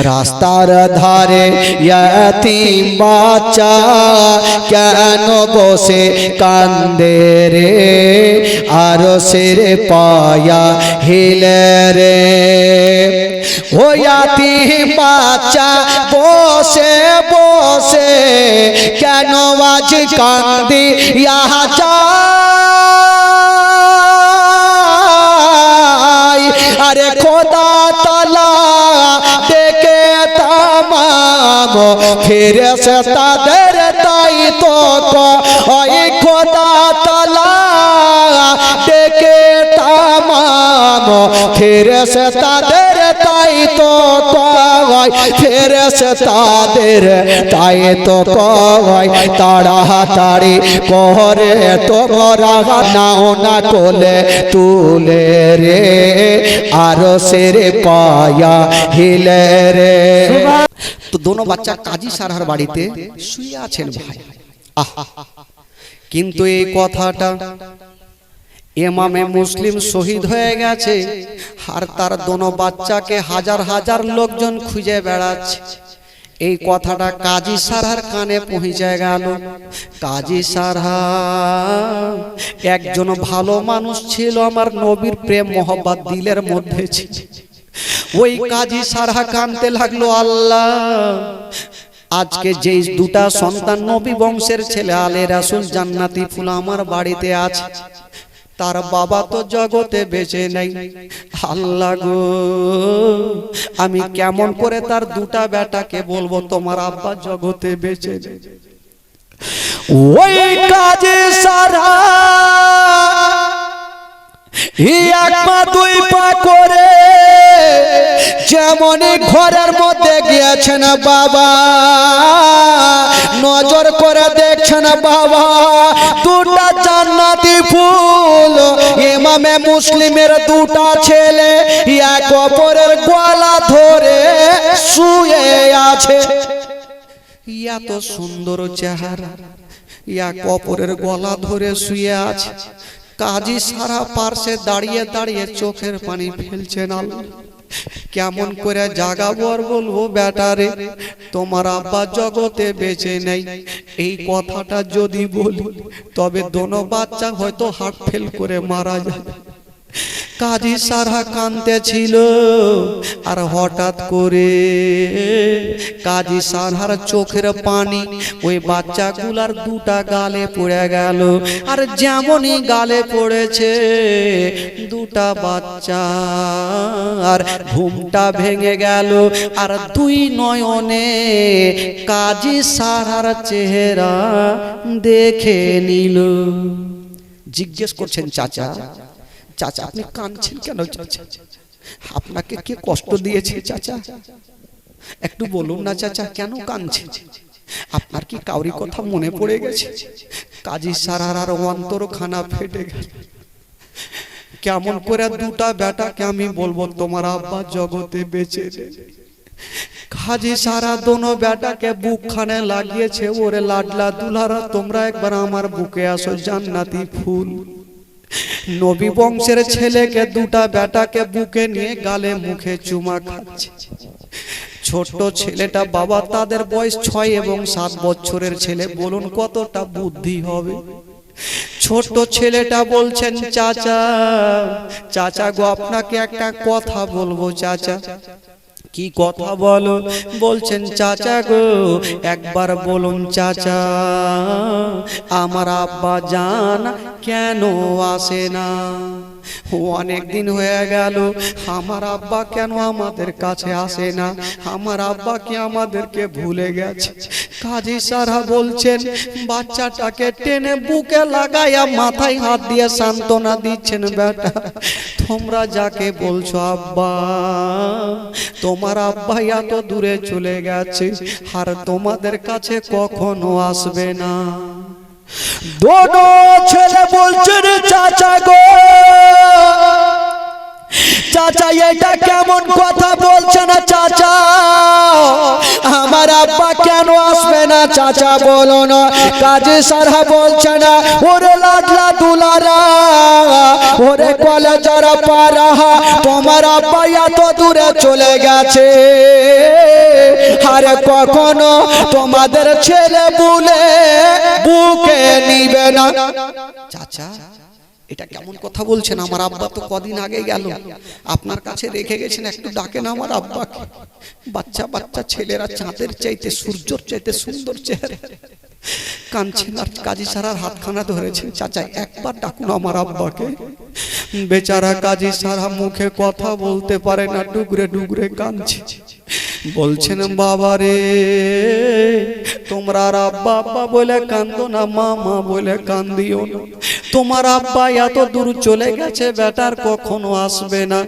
রাস্তার ধারে ইয়াতীম বাচ্চা কেন বসে কান্দে রে, আরশের পায়া হিলে রে। ও ইয়াতীম বাচ্চা বসে বসে কেন আজ কান্দি ইয়া যায়, আরে খোদা তাআলা ডেকে তামাম ফেরেশতাদের তাই তো ওই খোদা তাআলা ডেকে তামাম ফেরেশতাদের তাই তো কয়, ফেরেশতাদের তাই তো কয় তাড়াতাড়ি করে তোমরা নাও না কোলে তুলে রে, আরশের পায়া হিলে রে। তো দোনো বাচ্চা কাজী সারহার বাড়িতে শুয়ে আছেন ভাই। কিন্তু এই কথাটা ইমামে মুসলিম শহীদ হয়ে গেছে আর তার দোনো বাচ্চাকে হাজার হাজার লোকজন খুঁজে বেড়াচ্ছে। এই কথাটা কাজী সারহার কানে পৌঁছে গেল। কাজী সারহা একজন ভালো মানুষ ছিল, আমার নবীর প্রেম মোহব্বত দিলের মধ্যে ছিল। ওই কাজী সারহা কাঁদতে লাগলো, আল্লাহ আজকে যেই দুটা সন্তান নবী বংশের ছেলে আলে রাসূল জান্নাতি ফুল আমার বাড়িতে আছে, তার বাবা তো জগতে বেঁচে নেই। আল্লাহ গো, আমি কেমন করে তার দুটা বেটাকে বলবো তোমার আব্বা জগতে বেঁচে নেই। ওই কাজী সারহা এক পা দুই পা করে যেমন ঘরের মধ্যে গিয়েছেন বাবা, নজর করে দেখছেন বাবা দুটা জান্নাতি ফুল ইমামে মুসলিমের দুটা ছেলে এক অপরের গলা ধরে শুয়ে আছে। এত সুন্দর চেহারা, এক অপরের গলা ধরে শুয়ে আছে। কাজী সারা পার্শ্বে দাঁড়িয়ে দাঁড়িয়ে চোখের পানি ফেলছেন। কেমন করে জাগাবো আর বলবো বেটারে তোমার আব্বা জগতে বেঁচে নেই। এই কথাটা যদি বলি তবে দোনো বাচ্চা হয়তো হার্ট ফেল করে মারা যায়। কাজী সারহা কাঁদতে ছিল আর হঠাৎ করে কাজী সারহার চোখের পানি ওই বাচ্চাগুলার দুটা গালে পড়ে গেল। আর যেমনই গালে পড়েছে দুটা বাচ্চা আর ঘুমটা ভেঙে গেল। আর দুই নয়নে কাজী সারহার চেহারা দেখে নিল। জিজ্ঞেস করছেন, চাচা চাচা আপনি কাঁদছেন কেন? চাচা আপনাকে কে কষ্ট দিয়েছে? চাচা একটু বলুন না চাচা, কেন কাঁদছেন? আপনার কি কাউরি কথা মনে পড়ে গেছে? কাজী সারহার অন্তরখানা ফেটে গেল। কেমন করে দুটা বেটাকে আমি বলবো তোমার আব্বা জগতে বেঁচে নেই? কাজী সারহা দোনো বেটাকে বুকখানে লাগিয়েছে, ওরে লাডলা দুলারা তোমরা একবার আমার বুকে আসো জান্নাতি ফুল। নবী বংশের ছেলেকে দুটা বেটাকে বুকে নিয়ে গালে মুখে চুমা খাচ্ছে। ছোট ছেলেটা বাবা, তাদের বয়স 6 এবং 7 বছরের ছেলে, বলুন কতটা বুদ্ধি হবে। ছোট ছেলেটা বলছেন, চাচা চাচা গো আপনাকে একটা কথা বলবো। চাচা কি কথা বলো? বলছেন চাচা গো একবার বলুন চাচা আমার আব্বা জান কেন আসে না? অনেক দিন হয়ে গেল, আমার আব্বা কেন আমাদের কাছে আসে না? আমার আব্বা কি আমাদেরকে ভুলে গেছে? কাজী সারহা বলছেন, বাচ্চাটাকে টেনে বুকে লাগাইয়া মাথায় হাত দিয়ে সান্ত্বনা দিচ্ছেন, বেটা তোমরা যাকে বলছো আব্বা, তোমার আব্বা এত দূরে চলে গেছে আর তোমাদের কাছে কখনো আসবে না। দোনো ছেলে বলছেন, চাচা গো চাচা এটা কেমন কথা বলছেন? চাচা আমার আব্বা কেন আসবে না? চাচা বলো না। কাজী সারহা বলছে না, ওরে লাডলা দুলারা, ওরে কলেজারা পারা, তোমার আব্বা এত দূরে চলে গেছে আরে কখনো তোমাদের ছেলে বলে বুকে নিবে না। চাচা এটা কেমন কথা বলছেন? আমার আব্বা তো কদিন আগে গেল, আপনার কাছে রেখে গেছেন, একটু ডাকেন আমার আব্বাকে। বাচ্চা বাচ্চা ছেলেরা চাঁদের চাইতে সূর্যর চাইতে সুন্দর চেহারা, কাঁদছেন আর কাজী সারার হাতখানা ধরেছেন। চাচা একবার ডাকুন আমার আব্বাকে। বেচারা কাজী সারা মুখে কথা বলতে পারে না, ডুগরে ডুগরে কাঁদছে। বলছেন বাবা রে, তোমরা আর আব্বা আব্বা বলে কান্দো না, মা মা বলে কান্দিও না। তোমার আব্বা এত দূর চলে গেছে, বেটার কখনো আসবে না।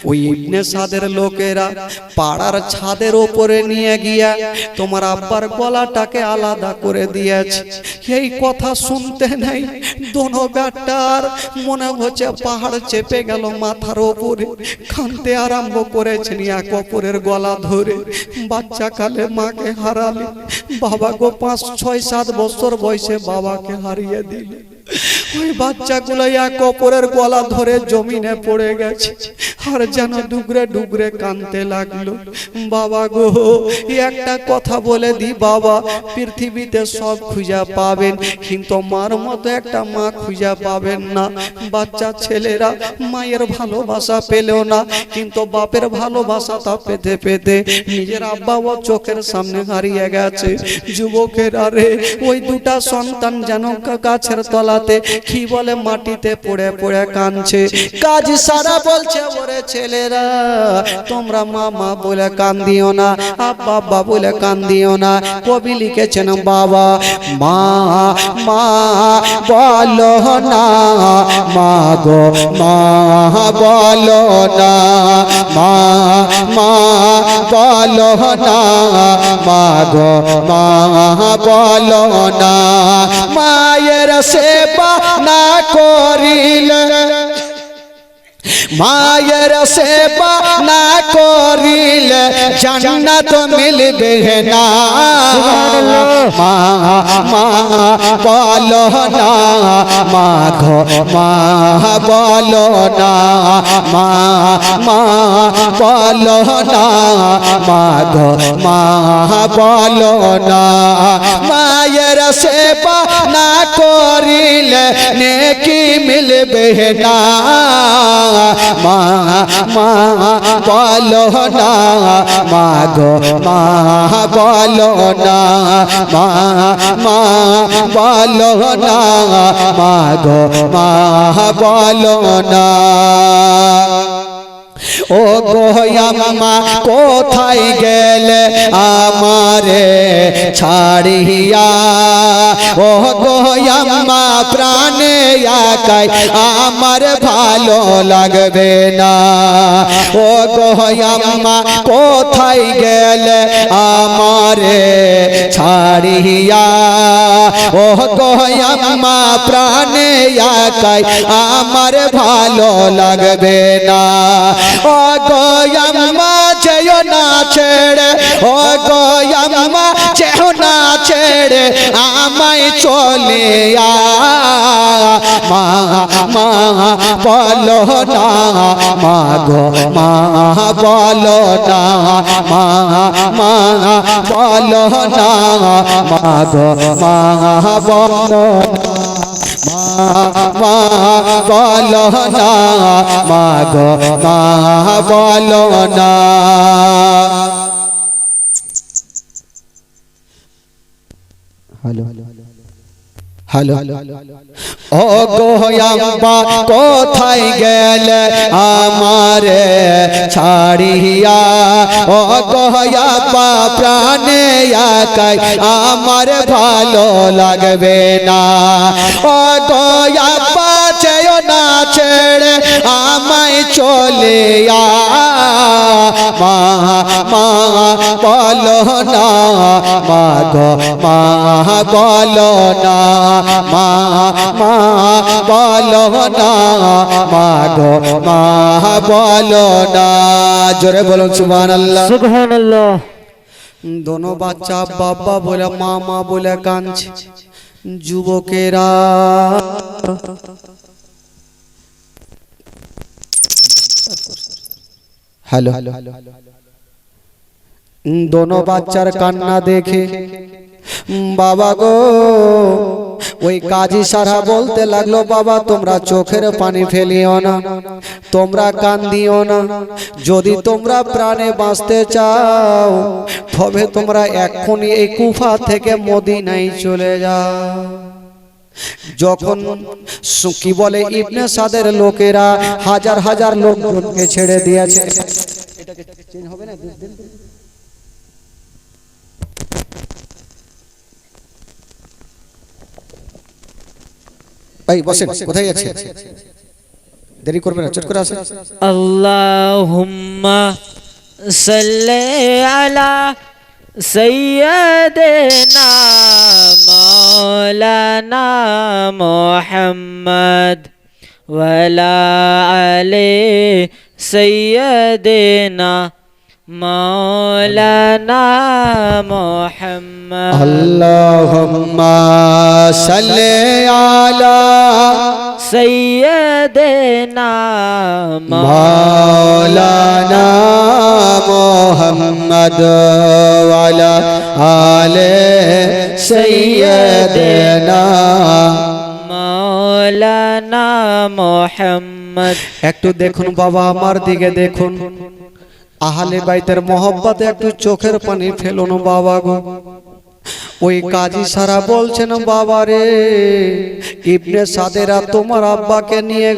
ওই ইবনে সাদের লোকেরা পাড়ার ছাদের ওপরে নিয়ে গিয়া তোমার আব্বার গলাটাকে আলাদা করে দিয়েছে। এই কথা শুনতে নাই দোনো বেটার মনে হচ্ছে পাহাড় চেপে গেল মাথার ওপরে, কাঁদতে আরম্ভ করেছেন এক অপরের গলা ধরে। বাচ্চা কালে মাকে হারালে, বাবা গো 5, 6, 7 বছর বয়সে বাবাকে হারিয়ে দিলে। ওই বাচ্চাগুলো এক অপরের গলা ধরে জমিনে পড়ে গেছে আর যেন ডুগরে ডুগরে কাঁদতে লাগলো। বাবা গো একটা কথা বলে দি বাবা, পৃথিবীতে সব খুঁজে পাবেন কিন্তু মার মতো একটা মা খুঁজে পাবেন না। বাচ্চা ছেলেরা মায়ের ভালোবাসা পেলেও না, কিন্তু বাপের ভালোবাসাটা পেতে পেতে নিজের আব্বা ও চোখের সামনে হারিয়ে গেছে। যুবকেরা রে, ওই দুটা সন্তান যেন গাছের তলাতে কি বলে মাটিতে পড়ে পড়ে কাঁদছে। কাজী সারা বলছে ওরে ছেলেরা, তোমরা মা মা বলে কান্দিও না, আব্বা আব্বা বলে কান্দিও না। কবি লিখেছেন বাবা মা মা বলো না, মা গো মা বলো না, মা মা বলো না, মা গো মা বলো না। মায়ের সেবা না করিলে, মায়ের সেবা না করিলে জান্নাত মিলবে না। মা মা বলো না, মা গো মা বলো না, মা মা বলো না, মা গো মা বলো না। মায়ের সেবা না করিলে নেকি মিলবে না। মা মা বলো না, মা গো মা বলো না, মা মা বলো না, মা গো মা বলো না। ও গো আম্মা কোথায় গেলে আমারে ছাড়িয়া, ও গো আম্মা প্রাণে একাই আমার ভালো লাগবে না। ও গো আম্মা কোথায় গেলে আমারে ছাড়িয়া, ও গো আম্মা প্রাণে একাই আমার ভালো লাগবে না। ও গো আম্মা যেও না ছেড়ে, ও গো আম্মা যেও না ছেড়ে আমায় চলে আ। মা মা বলো না, মা গো মা বলো না, মা মা বলো না, মা গো মা বলো না, মা মা বলো না, মা গো মা বলো না। হ্যালো হ্যালো, ও গো আম্মা কোথায় গেলে আমারে ছাড়িয়া, ও গো আব্বা প্রাণে একাই আমার ভালো লাগবে না। ও গো আব্বা যেও না ছেড়ে আমায় চলে আ। মা মা বলো না, মা গো মা বলো না, মা মা বলো না, মা গো মা বলো না। জোরে বলুন সুবহানাল্লাহ সুবহানাল্লাহ। দোনো বাচ্চা বাবা বলে মা মা বলে কাঁদছে। যুবকেরা হ্যালো, দোনো বাচ্চার কান্না দেখে বাবা গো ওই কাজী সারা বলতে লাগলো, বাবা তোমরা চোখের পানি ফেলিও না, তোমরা কান্দিও না, যদি তোমরা প্রাণে বাঁচতে চাও তবে তোমরা এক্ষুনি এই কুফা থেকে মদিনায় চলে যাও। যখন কি বলে ইবনে সাদের লোকেরা হাজার হাজার লোকজনকে ছেড়ে দিয়েছে, এটাকে চেঞ্জ হবে না ভাই বসেন, কোথায় আছে, দেরি করবেন না, চট করে আসেন। আল্লাহুম্মা সাল্লি আলা সাইয়্যিদিনা মাওলানা মুহাম্মদ ওয়া আলা আলি সাইয়্যিদিনা মাওলানা মুহাম্মদ। আল্লাহুম্মা সাল্লি আলা সাইয়্যিদিনা মাওলানা মুহাম্মদ ওয়া আলা আলি সাইয়্যিদিনা মাওলানা মুহাম্মদ। একটু দেখুন বাবা, আমার দিকে দেখুন, আহলে বাইতের মহব্বতে একটু চোখের পানি ফেলুন বাবা গো। ওই কাজী সারা বলছেন, বাবা রে ইবনে সাদেরা তোমার আব্বাকে নিয়ে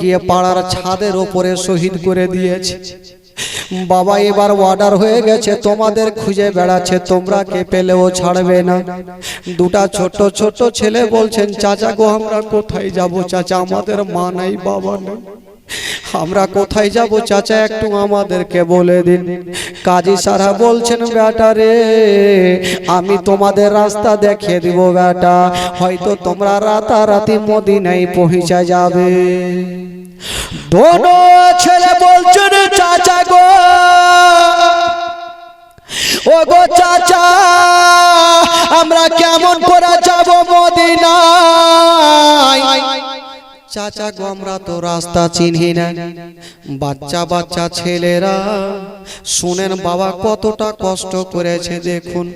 গিয়ে পাড়ার ছাদের উপরে শহীদ করে দিয়েছে বাবা, এবার অর্ডার হয়ে গেছে, তোমাদের খুঁজে বেড়াচ্ছে, তোমরা কে পেলেও ছাড়বে না। দুটা ছোট ছোট ছেলে বলছেন, চাচা গো আমরা কোথায় যাব চাচা, আমাদের মা নাই বাবা নেই, আমরা কোথায় যাব চাচা, একটু আমাদেরকে বলে দিন। কাজী সারা বলছেন, বেটা রে আমি তোমাদের রাস্তা দেখিয়ে দিব বেটা, হয়তো তোমরা রাতারাতি মদিনায় পৌঁছে যাবে। দোনো ছেলে বলছেন, চাচা গো ও গো চাচা আমরা কেমন করে যাব মদিনায়, চাচা গো আমরা তো রাস্তা চিনি না। বাচ্চা বাচ্চা ছেলেরা শুনেন বাবা কতটা কষ্ট করেছে দেখুন।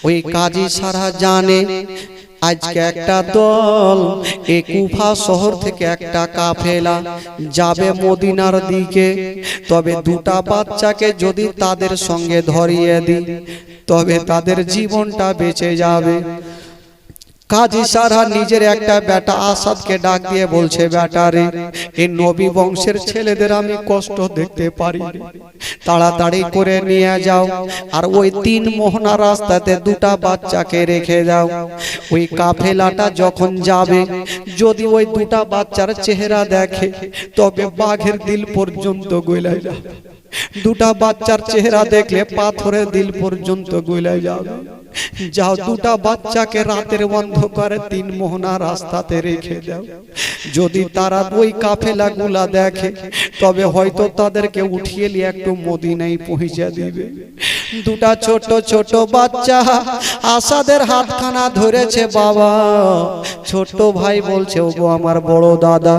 ওই কাজী সারা জানে আজকে একটা দল এই কুফা শহর থেকে একটা কাফেলা যাবে মদিনার দিকে, তবে দুটা বাচ্চাকে যদি তাদের সঙ্গে ধরিয়ে দিই তবে তাদের জীবনটা বেঁচে যাবে। কাজী সারা নিজের একটা বেটা আসাদকে ডাক দিয়ে বলছে, বেটা রে এই নবী বংশের ছেলেদের আমি কষ্ট দেখতে পারি, তাড়াতাড়ি করে নিয়ে যাও আর ওই 3 মোহনা রাস্তাতে দুটা বাচ্চাকে রেখে দাও। ওই কাফেলাটা যখন যাবে যদি ওই দুটা বাচ্চার চেহারা দেখে তবে বাঘের দিল পর্যন্ত গলায় যাবে, দুটা বাচ্চার চেহারা দেখলে পাথরের দিল পর্যন্ত গলায় যাবে। যাও দুটা বাচ্চাকে রাতের অন্ধকারে 3 মোহনা রাস্তাতে রেখে দাও, যদি তারা ওই কাফেলা গুলা দেখে তবে হয়তো তাদেরকে উঠিয়ে নিয়ে একটু মদিনায় পৌঁছে দিবে। দুটা ছোট ছোট বাচ্চা আসাদের হাতখানা ধরেছে বাবা। ছোট ভাই বলছে, ওগো আমার বড় দাদা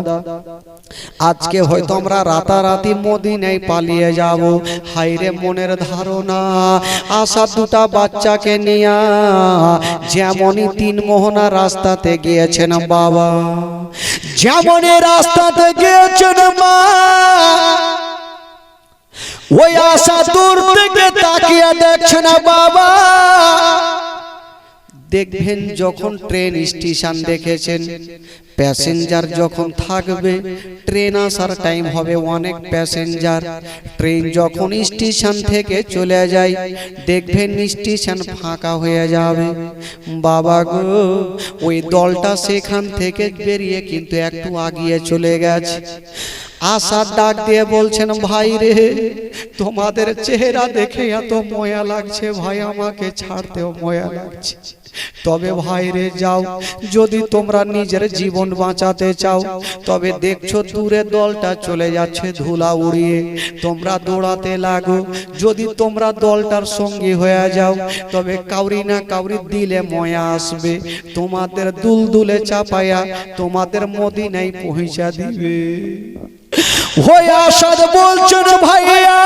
আজকে হয়তো আমরা রাতারাতি মদিনায় পালিয়ে যাব। হায়রে মনের ধারণা, আশা দুটা বাচ্চাকে নিয়ে যেমনই 3 মোহনা রাস্তাতে গিয়েছেন বাবা, যেমনই রাস্তাতে গিয়েছেন মা, ওই আশা দূর থেকে তাকিয়ে দেখছেন বাবা। দেখবেন যখন ট্রেন স্টেশন দেখেছেন, প্যাসেঞ্জার যখন থাকবে ট্রেন আসার টাইম হবে অনেক প্যাসেঞ্জার, ট্রেন যখন স্টেশন থেকে চলে যায় দেখবেন স্টেশন ফাঁকা হয়ে যাবে। বাবা গো ওই দলটা সেখান থেকে বেরিয়ে কিন্তু একটু আগিয়ে চলে গেছে। আশা ডাক দিয়ে বলছেন, ভাই রে তোমাদের চেহারা দেখে এত ময়া লাগছে ভাই, আমাকে ছাড়তেও ময়া লাগছে, তবে ভাই রে যাও, যদি তোমরা নিজের জীবন বাঁচাতে চাও তবে দেখছো দূরে দলটা চলে যাচ্ছে ধুলা উড়িয়ে, তোমরা দৌড়াতে লাগো। যদি তোমরা দলটার সঙ্গী হয়ে যাও তবে কাউরি না কাউরি দিলে ময়া আসবে, তোমাদের দুলদুলে চাপায়া তোমাদের মদিনায় পৌঁছা দিবে। ওই আসাদ বলছেন, ভাইয়া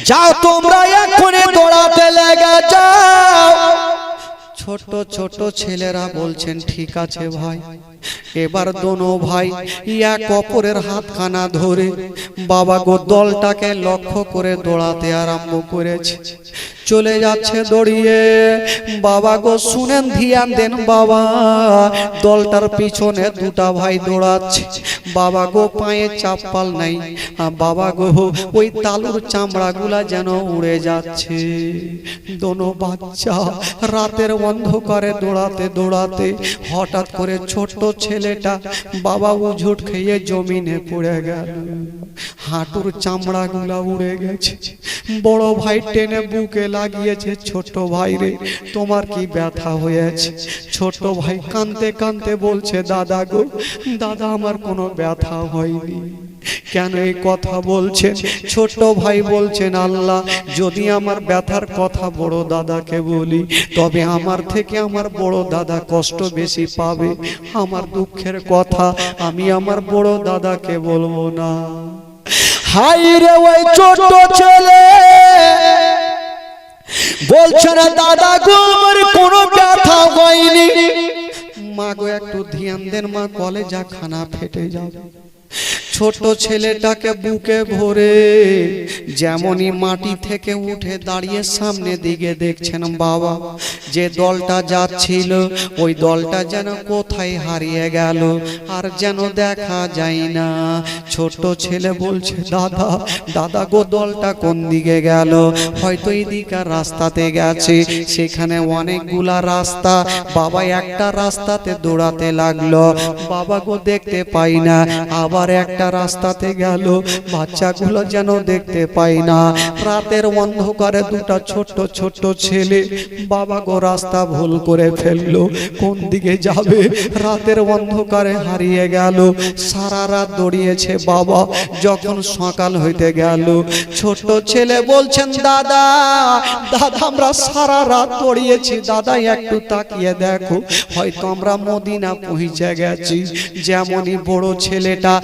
যাও তোমরা এখনই দৌড়াতে লেগে যাও। ছোট ছোট ছেলেরা বলছেন ঠিক আছে ভাই। এবার দোনো ভাই এক অপরের হাতখানা ধরে বাবা গো দলটাকে লক্ষ্য করে দৌড়াতে আরম্ভ করেছে। চলে যাচ্ছে দৌড়িয়ে। বাবা গো শুনেন, ধ্যান দেন বাবা, দলটার পিছনে দুটা ভাই দৌড়াচ্ছে। বাবা গো পায়ে চাপ্পাল নাই, বাবা গো ওই তালুর চামড়াগুলা যেন উড়ে যাচ্ছে। দোনো বাচ্চা রাতের অন্ধকারে দৌড়াতে দৌড়াতে হঠাৎ করে ছোট্ট ছেলেটা বাবা উঝুট খেয়ে জমিনে পড়ে গেল। হাঁটুর চামড়াগুলা উড়ে গেছে। বড় ভাই টেনে বুকে লাগিয়েছে, ছোট ভাই রে তোমার কি ব্যথা হয়েছে? ছোট ভাই কাঁদতে কাঁদতে বলছে, দাদা গো দাদা আমার কোনো ব্যথা হয়নি। কেন এই কথা বলছেন? ছোট ভাই বলছেন, আল্লাহ যদি আমার ব্যথার কথা বড় দাদাকে বলি তবে আমার থেকে আমার বড় দাদা কষ্ট বেশি পাবে। আমার দুঃখের কথা আমি আমার বড় দাদাকে বলবো না। হাই রে ওই ছোট ছেলে বলছে না, দাদা গো আমার কোনো ব্যথা হয়নি। মা গো একটু ধ্যান দেন মা, কলেজা খানা ফেটে যাবে। ছোট ছেলেটাকে বুকে ভরে যেমনই মাটি থেকে উঠে দাঁড়িয়ে সামনে দিকে দেখছেন বাবা, যে দলটা যাচ্ছিল ওই দলটা যেন কোথায় হারিয়ে গেল, আর যেন দেখা যায় না। ছোট ছেলে বলছে, দাদা দাদা গো দলটা কোন দিকে গেল? হয়তো এই দিকের রাস্তাতে গেছে। সেখানে অনেকগুলা রাস্তা। বাবা একটা রাস্তাতে দৌড়াতে লাগলো, বাবা গো দেখতে পাই না। আবার একটা রাস্তাতে গেল, বাচ্চাগুলো যেন দেখতে পাই না। রাতের অন্ধকারে দুটা ছোট্ট ছোট্ট ছেলে বাবা গো রাস্তা ভুল করে ফেললো। কোন দিকে যাবে? রাতের অন্ধকারে হারিয়ে গেল। সারা রাত দৌড়িয়েছে বাবা। যখন সকাল হইতে গেল, ছোট ছেলে বলছেন, দাদা দাদা আমরা সারা রাত দৌড়িয়েছি, দাদা একটু তাকিয়ে দেখো, হয়তো আমরা মদিনা পৌঁছে গেছি। যেমনই বড় ছেলেটা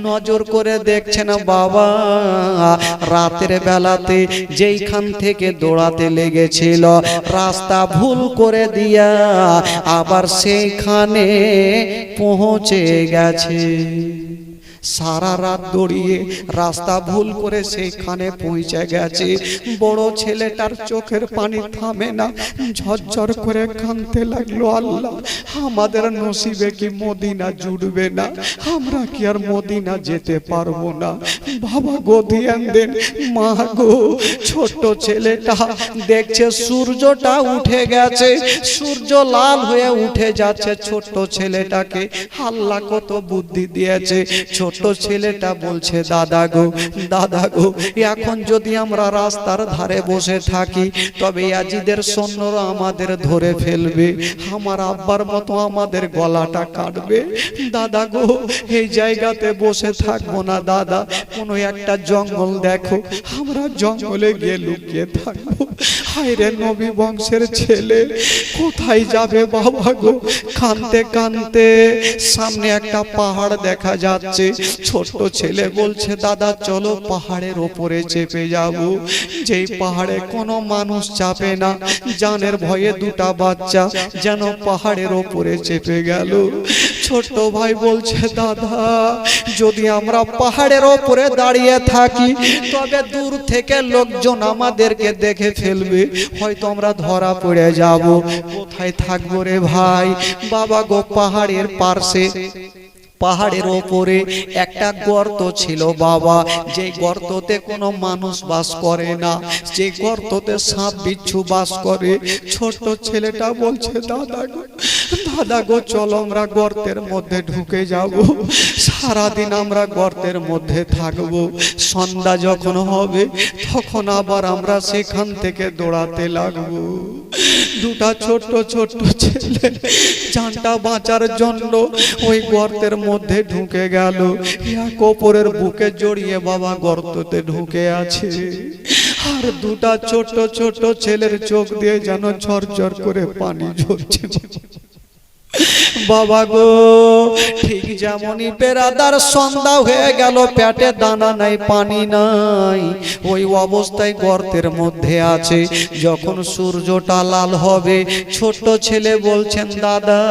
নজর করে দেখছে না বাবা, রাতের বেলাতে যেইখান থেকে দৌড়াতে লেগেছিল রাস্তা ভুল করে দিয়া আবার সেইখানে পৌঁছে গেছে। সারা রাত দৌড়িয়ে রাস্তা ভুল করে সেইখানে পৌঁছে গেছে। বড় ছেলেটার চোখের পানি থামে না, ঝরঝর করে কাঁদতে লাগলো, আল্লাহ আমাদের নসিবে কি মদিনা জুড়বে না? আমরা কি আর মদিনা যেতে পারবো না? বাবা গো ধ্যান দেন। মা গো ছোট ছেলেটা দেখছে সূর্যটা উঠে গেছে, সূর্য লাল হয়ে উঠে যাচ্ছে। ছোট ছেলেটাকে আল্লাহ কত বুদ্ধি দিয়েছে। ছোট ছেলেটা বলছে, দাদা গো এখন যদি আমরা রাস্তার ধারে বসে থাকি তবে ইয়াজিদের সৈন্যরা আমাদের ধরে ফেলবে, আমার আব্বার মতো আমাদের গলাটা কাটবে। দাদা গো এই জায়গাতে বসে থাকবো না দাদা, কোনো একটা জঙ্গল দেখো, আমরা জঙ্গলে গিয়ে লুকিয়ে থাকবো। হায়রে নবী বংশের ছেলে কোথায় যাবে বাবা গো? কাঁদতে কাঁদতে সামনে একটা পাহাড় দেখা যাচ্ছে। ছোট ছেলে বলছে, দাদা চলো পাহাড়ের ওপরে চেপে যাব। যেই পাহাড়ে কোনো মানুষ চাপে না, জানের ভয়ে দুটা বাচ্চা যেন পাহাড়ের ওপরে চেপে গেল। ছোট ভাই বলছে, দাদা যদি আমরা পাহাড়ের ওপরে দাঁড়িয়ে থাকি তবে দূর থেকে লোকজন আমাদেরকে দেখে ফেলবে, হয়তো আমরা ধরা পড়ে যাব। কোথায় থাকবো রে ভাই? বাবা গো পাহাড়ের পার্শ্বে পাহাড়ের ওপরে একটা গর্ত ছিল বাবা, যে গর্ততে কোনো মানুষ বাস করে না, যে গর্ততে সাপ বিচ্ছু বাস করে। ছোট ছেলেটা বলছে, দাদা গো চলো আমরা গর্তের মধ্যে ঢুকে যাব, সারাদিন আমরা গর্তের মধ্যে থাকব। সন্ধ্যা যখন হবে তখন আবার আমরা সেখান থেকে দৌড়াতে লাগবো। দুটা ছোট্ট ছোট্ট ছেলে জানটা বাঁচার জন্য ওই গর্তের মধ্যে ঢুকে গেল। এক অপরের বুকে জড়িয়ে বাবা গর্ততে ঢুকে আছে। আর দুটা ছোট্ট ছোট্ট ছেলের চোখ দিয়ে যেন ঝরঝর করে পানি ঝরছে। বাবা গো, ঠিক যেমনই বেরাদার সন্ধ্যা হয়ে গেল, পেটে দানা নাই, পানি নাই, ওই অবস্থায় গর্তের মধ্যে আছে। যখন সূর্যটা লাল হবে, ছোট্ট ছেলে বলছেন, দাদা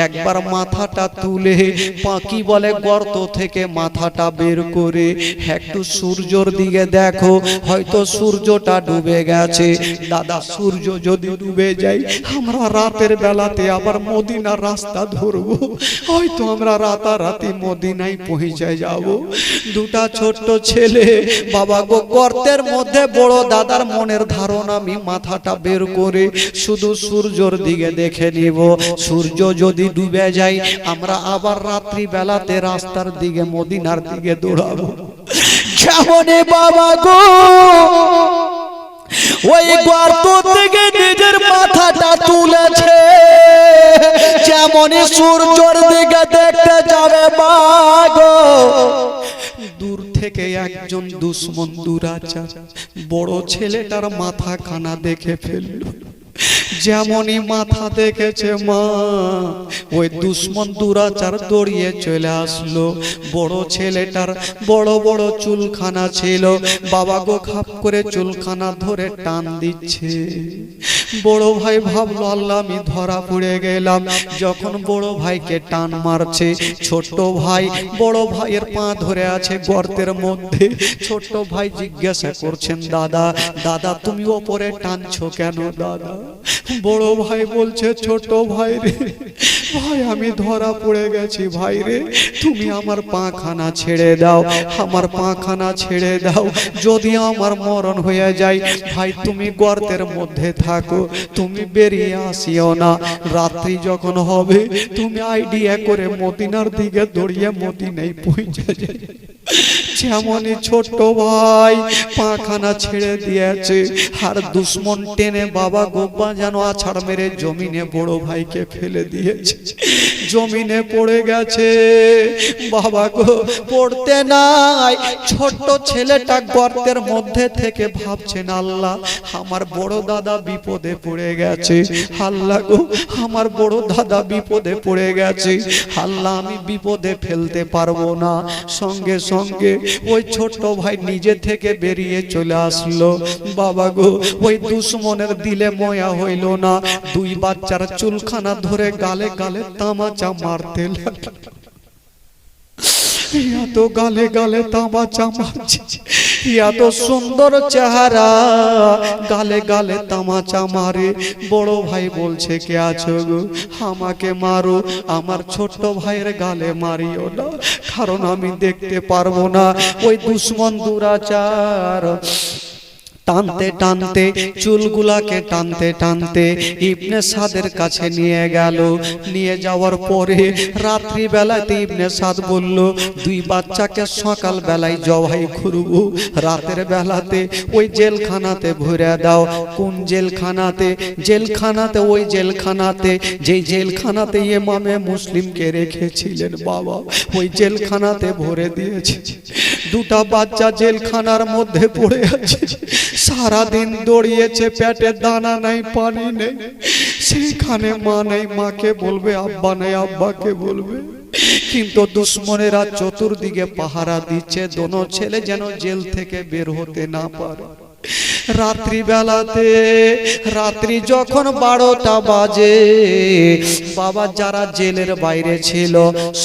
একবার মাথাটা তুলে পাখি বলে গর্ত থেকে মাথাটা বের করে একটু সূর্যর দিকে দেখো, হয়তো সূর্যটা ডুবে গেছে। দাদা সূর্য যদি ডুবে যায়, আমরা রাতের বেলাতে আবার মদিনার রাস্তা ধরবো, হয়তো আমরা রাতারাতি মদিনায় পৌঁছে যাব। দুটা ছোট্ট ছেলে বাবা গো গর্তের মধ্যে, বড় দাদার মনের ধারণা, আমি মাথাটা বের করে শুধু সূর্যর দিকে দেখে নিব, সূর্য যদি ডুবে যায় আমরা আবার রাত্রি বেলাতে রাস্তার দিকে মদিনার দিকে দৌড়াবো। যেমনই বাবা গো ওই গর্ত থেকে নিজের মাথাটা তুলেছে, যেমনই সূর্যের দিকে দেখতে যাবে বাগো, দূর থেকে একজন দুশ্মন দুরাচার বড় ছেলেটার মাথা খানা দেখে ফেললো। যেমনই মাথা দেখেছে মা, ওই দুশ্মন দুরাচার দৌড়িয়ে চলে আসলো। বড় ছেলেটার বড় বড় চুলখানা ছিল, বাবা গো খাপ করে চুলখানা ধরে টান দিচ্ছে। বড় ভাই ভাবলো, আল্লাহ আমি ধরা পড়ে গেলাম। যখন বড় ভাইকে টান মারছে, ছোট্ট ভাই বড় ভাইয়ের পা ধরে আছে গর্তের মধ্যে। ছোট্ট ভাই জিজ্ঞাসা করছেন, দাদা দাদা তুমি ওপরে টানছো কেন দাদা? বড় ভাই বলছে, ছোট ভাই রে, ভাই আমি ধরা পড়ে গেছি, ভাই রে তুমি আমার পাখানা ছেড়ে দাও, আমার পাখানা ছেড়ে দাও, যদি আমার মরণ হয়ে যায় ভাই তুমি গর্তের মধ্যে থাকো, তুমি বেরিয়ে আসিও না। রাত্রি যখন হবে তুমি আইডিয়া করে মদিনার দিকে দৌড়িয়ে মদিনায় পৌঁছে যায়। যেমনই ছোট্ট ভাই পাখানা ছেড়ে দিয়েছে, আর দুশ্মন টেনে বাবা গোব্বা যেন আছাড় মেরে জমিনে বড় ভাইকে ফেলে দিয়েছে, জমিনে পড়ে গেছে। বাবা গো পড়তে নাই, ছোট্ট ছেলেটা গর্তের মধ্যে থেকে ভাবছেন, আল্লাহ আমার বড় দাদা বিপদে পড়ে গেছে, আল্লাহ গো আমার বড় দাদা বিপদে পড়ে গেছে, আল্লাহ আমি বিপদে ফেলতে পারবো না। সঙ্গে সঙ্গে ওই ছোট্ট ভাই নিজে থেকে বেরিয়ে চলে আসলো। বাবা গো ওই দুশ্মনের দিলে ময়া হইল না, দুই বাচ্চার চুলখানা ধরে গালে গালে তামাচা মারতে লাগলো। এত গালে গালে তামাচা মারছে, এত সুন্দর চেহারা, গালে গালে তামাচা মারে। বড় ভাই বলছে, কে আছো গো আমাকে মারো, আমার ছোট্ট ভাইয়ের গালে মারিও না, কারণ আমি দেখতে পারবো না। ওই দুশ্মন দুরাচার টানতে টানতে চুলগুলাকে টানতে টানতে ইবনে সাদের কাছে নিয়ে গেল। নিয়ে যাওয়ার পরে রাত্রি বেলাতে ইবনে সাদ বলল, দুই বাচ্চাকে সকাল বেলায় জবাই করব, রাতের বেলাতে ওই জেলখানাতে ভরে দাও। কোন জেলখানাতে? জেলখানাতে, ওই জেলখানাতে যেই জেলখানাতে ইমামে মুসলিমকে রেখেছিলেন বাবা, ওই জেলখানাতে ভরে দিয়েছে। দুটা বাচ্চা জেলখানার মধ্যে পড়ে আছে, সারাদিন দৌড়িয়েছে, পেটে দানা নাই, পানি নেই, সেখানে মা নেই, মাকে বলবে, আব্বা নেই, আব্বাকে বলবে। কিন্তু দুশ্মনেরা চতুর্দিকে পাহারা দিচ্ছে, দোনো ছেলে যেন জেল থেকে বের হতে না পারে। রাত্রি বেলাতে, রাত্রি যখন 12টা বাজে, বাবা যারা জেলের বাইরে ছিল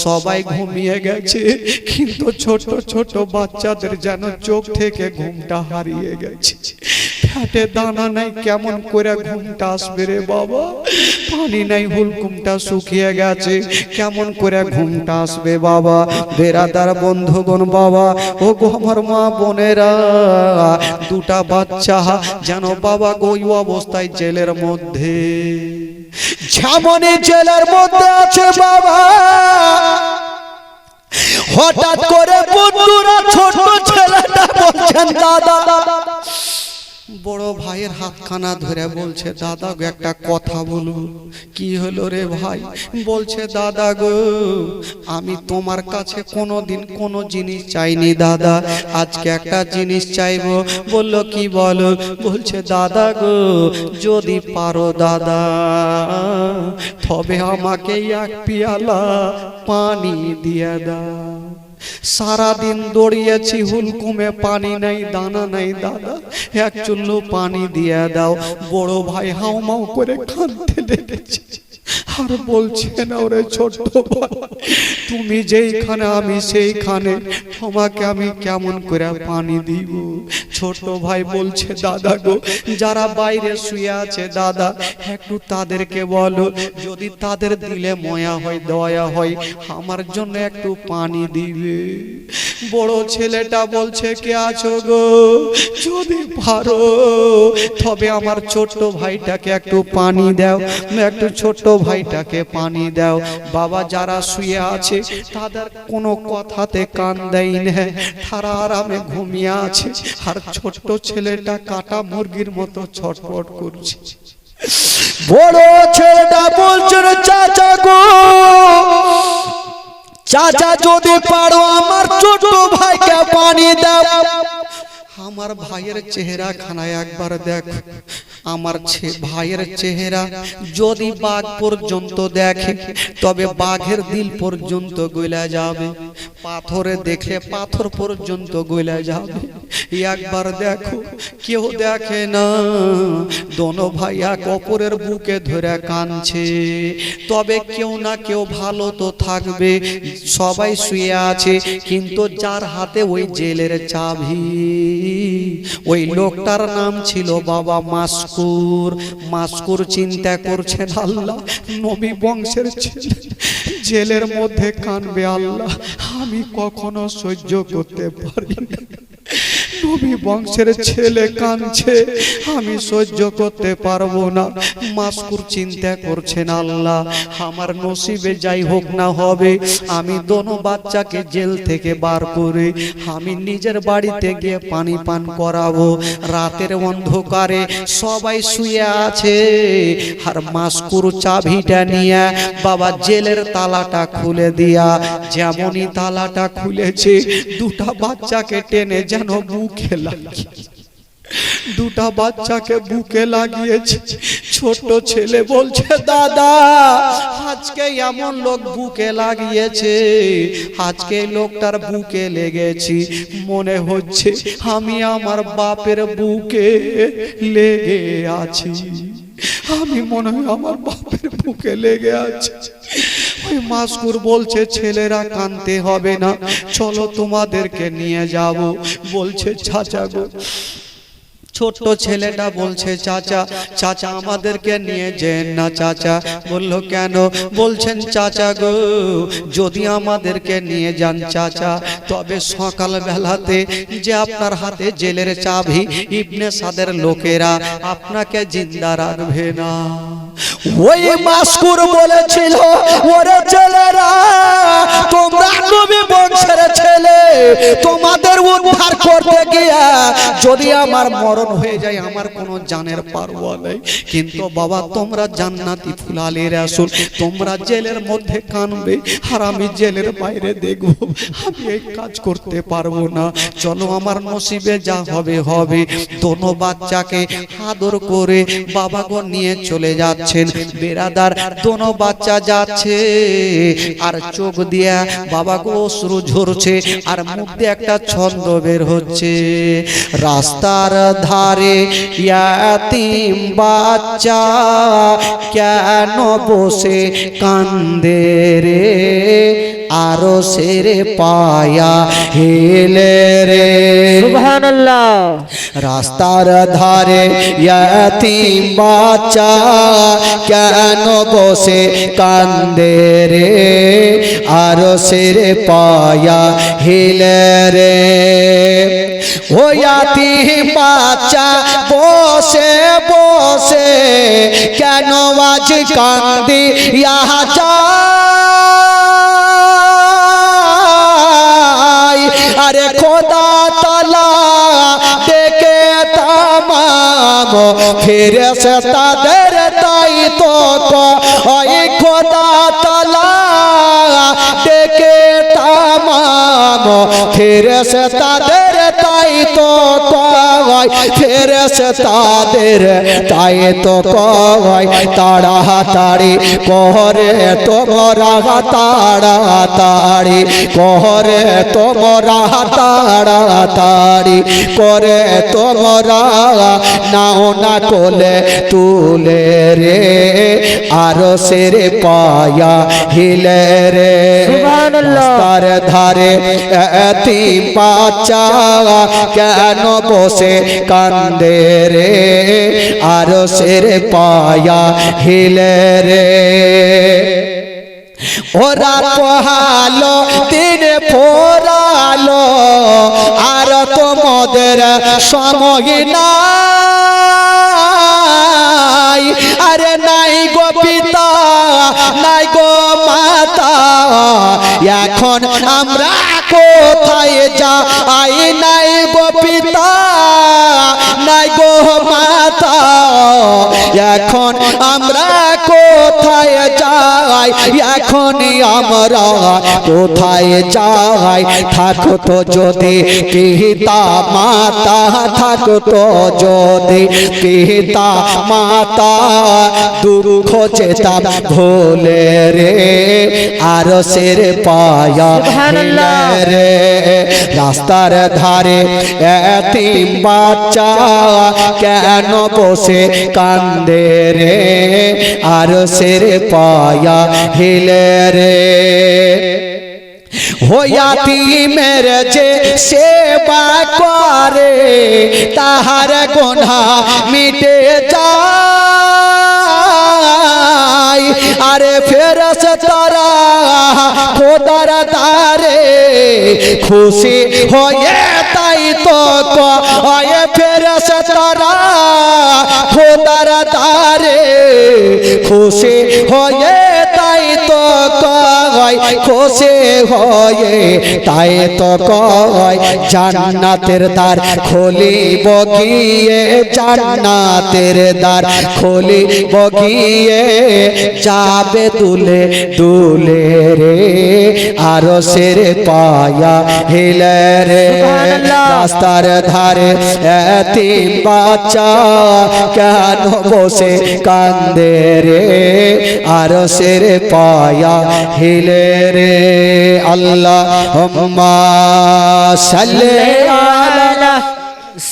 সবাই ঘুমিয়ে গেছে, কিন্তু ছোট ছোট বাচ্চাদের যেন চোখ থেকে ঘুমটা হারিয়ে গেছে। পেটে দানা নাই, কেমন করে ঘুমটা আসবে রে বাবা? পানি নাই, হুলকুমটা শুকিয়ে গেছে, কেমন করে ঘুমটা আসবে বাবা? বেরাদার বন্ধুগণ বাবা, ও গো আমার মা বোনেরা, দুটা বাচ্চা যেন বাবা গো ওই অবস্থায় জেলের মধ্যে, যেমনই জেলের মধ্যে আছে বাবা, হঠাৎ করে বন্ধুরা ছোট ছেলেটা বলছেন, দাদা বড় ভাইয়ের হাতখানা ধরে বলছে, দাদা গো একটা কথা বলবো। কি হলো রে ভাই? বলছে, দাদা গো আমি তোমার কাছে কোনোদিন কোনো জিনিস চাইনি দাদা, আজকে একটা জিনিস চাইবো। বলল কি বলো? বলছে, দাদা গো যদি পারো দাদা তবে আমাকে এক পিয়ালা পানি দিয়ে দাও। সারাদিন দৌড়িয়েছি, হুলকুমে পানি নাই, দানা নাই দাদা, এক চুল্লু পানি দিয়ে দাও। বড় ভাই হাউমাউ করে কাঁদতে লেগেছে আর বলছে, না ওরে ছোট ভাই, তুমি যেইখানে আমি সেইখানে, তোমাকে আমি কেমন করে পানি দিব? ছোট ভাই বলছে, দাদা গো যারা বাইরে শুয়ে আছে দাদা একটু তাদেরকে বলো, যদি তাদের দিলে ময়া হয় দয়া হয় আমার জন্য একটু পানি দিবে। বড় ছেলেটা বলছে, কে আছো গো? যদি পারো তবে আমার ছোট ভাইটাকে একটু পানি দাও, একটু ছোট ভাইটাকে পানি দাও। বাবা যারা শুয়ে আছে তাদের কোনো কথাতে কান দেয় না, তারা আরামে ঘুমিয়ে আছে, আর ছোট ছেলেটা কাটা মুরগির মতো ছটফট করছে। বড় ছেলেটা বলছে, চাচা গো, চাচা যদি পারো আমার ছোট ভাইকে পানি দাও। আমার ভাইয়ের চেহারা খানায় একবার দেখ, আমার ভাইয়ের চেহারা যদি বাঘ পর্যন্ত দেখে তবে বাঘের দিল পর্যন্ত গলা যাবে, পাথরে দেখলে পাথর পর্যন্ত গলা যাবে। একবার দেখো, কেউ দেখে না, দোনো ভাই এক অপরের বুকে ধরে কাঁদছে। তবে কেউ না কেউ ভালো তো থাকবে, সবাই শুয়ে আছে, কিন্তু যার হাতে ওই জেলের চাবি, ওই লোকটার নাম ছিল বাবা মাসকুর। মাসকুর চিন্তা করছেন, আল্লাহ নবী বংশের ছেলে জেলের মধ্যে কাঁদবে, আল্লাহ আমি কখনো সহ্য করতে পারি না। নবী বংশের ছেলে কাঁদছে, আমি সহ্য করতে পারবো না। মাসকুর চিন্তা করছেন, আল্লাহ আমার নসিবে যাই হোক না হবে, আমি দোনো বাচ্চাকে জেল থেকে বার করে আমি নিজের বাড়িতে গিয়ে পানি পান করাবো। রাতের অন্ধকারে সবাই শুয়ে আছে, আর মাসকুর চাবিটা নিয়ে বাবা জেলের তালাটা খুলে দিয়া, যেমনই তালাটা খুলেছে দুটা বাচ্চাকে টেনে যেন বুকে লাগিয়ে, দুটা বাচ্চাকে বুকে লাগিয়েছে। ছোট ছেলে বলছে, দাদা আজকে এমন লোক বুকে লাগিয়েছে, আজকে লোকটার বুকে লেগেছি, মনে হচ্ছে আমি আমার বাপের বুকে লেগে আছি, আমি মনে হয় আমার বাপের বুকে লেগে আছে। ওই মাসকুর বলছে, ছেলেরা কাঁদতে হবে না, চলো তোমাদেরকে নিয়ে যাব। বলছে, চাচা গো, ছোট্ট ছেলেটা বলছে, চাচা চাচা আমাদেরকে নিয়ে যেন না। চাচা বলল, কেন? বলছেন, চাচা গো যদি আমাদেরকে নিয়ে যান চাচা, তবে সকাল বেলাতে যে আপনার হাতে জেলের চাবি, ইবনে সাদের লোকেরা আপনাকে জিন্দা রাখবে না। ওই মাসকুর বলেছিল, ওরে ছেলেরা তোমরা নবী বংশের ছেলে, তোমাদের উদ্ধার করতে গিয়া যদি আমার মরণ হয়ে যায় আমার কোনো জানের পারওয়া নেই, কিন্তু বাবা তোমরা জান্নাতি ফুলালে রাসূল, তোমরা জেলের মধ্যে কানবে আর আমি জেলের বাইরে দেখব, আমি এই কাজ করতে পারবো না, চলো আমার নসিবে যা হবে হবে। দোনো বাচ্চাকে আদর করে বাবা গো নিয়ে চলে যাচ্ছেন। বেরাদার দোনো বাচ্চা যাচ্ছে আর চোখ দিয়া বাবা গো অশ্রু ঝরছে আর মুখ দিয়ে একটা ছন্দ বের হচ্ছে। রাস্তার ধারে ইয়াতিম বাচ্চা কেন বসে কান্দে রে, আরো সেরে পায়া হেলে রে। সুবহানাল্লাহ। রাস্তার ধারে ইয়াতিম বাচ্চা কেন বসে কান্দে রে, আরো সেরে পায়া হেলে রে। ও ইয়াতিম বাচ্চা বসে বসে কেন আজ কান্দি ইয়া যায়, আরে খোদা তাআলা ডেকে তামা তামাম ফেরেশতাদের তাই তো ওই খোদা তাআলা ডেকে তামাম ফেরেশতাদের তাই তো কয় ফেরেশতাদের তাই তো কয় তাড়াতাড়ি করে তোমরা তাড়াতাড়ি করে তোমরা তাড়াতাড়ি করে তোমরা নাও না কোলে তুলে রে আরো সেরে পায়া হিলে রে রাস্তার ধারে এতিম বাচ্চা কেন বসে কান্দে রে আরো সেরে পায়া হিলে রে ওরা পোহালো দিন ফোরালো আর তোমাদের সময় নাই আরে নাই গো পিতা নাই গো মাতা এখন আমরা কোথায় যাই নাই গো পিতা নাই গো মাতা এখন আমরা কোথায় যাই এখন আমরা কোথায় যাই থাকতো যদি পিতা মাতা থাকতো যদি পিতা মাতা দুঃখ যেতাম ভোলে রে আর সের পায়া রে রাস্তার ধারে এতিম বাচ্চা কেন বসে কান্দে রে আর সের পায়া হিলে রে হোয়াতি মেরে যে সেবা করে তাহার গুনাহ মিটে যায় আরে ফেরেশতারা খোদার দারে খুশি হয়ে তাই তো কয় ফেরেশতারা খোদার দারে খুশি হয়ে তাই তো কয় খুশি হয়ে তাই তো কয় জান্নাতের দ্বার খুলিব গিয়ে জান্নাতের দ্বার খুলিব গিয়ে যাবে দুলে দুলে রে আরো সের পায়া হিলে রে রাস্তার ধারে এতিম বাচ্চা কেন বসে কান্দে রে আরো সের পায়া হিলে রে আল্লাহুম্মা সাল্লি আলা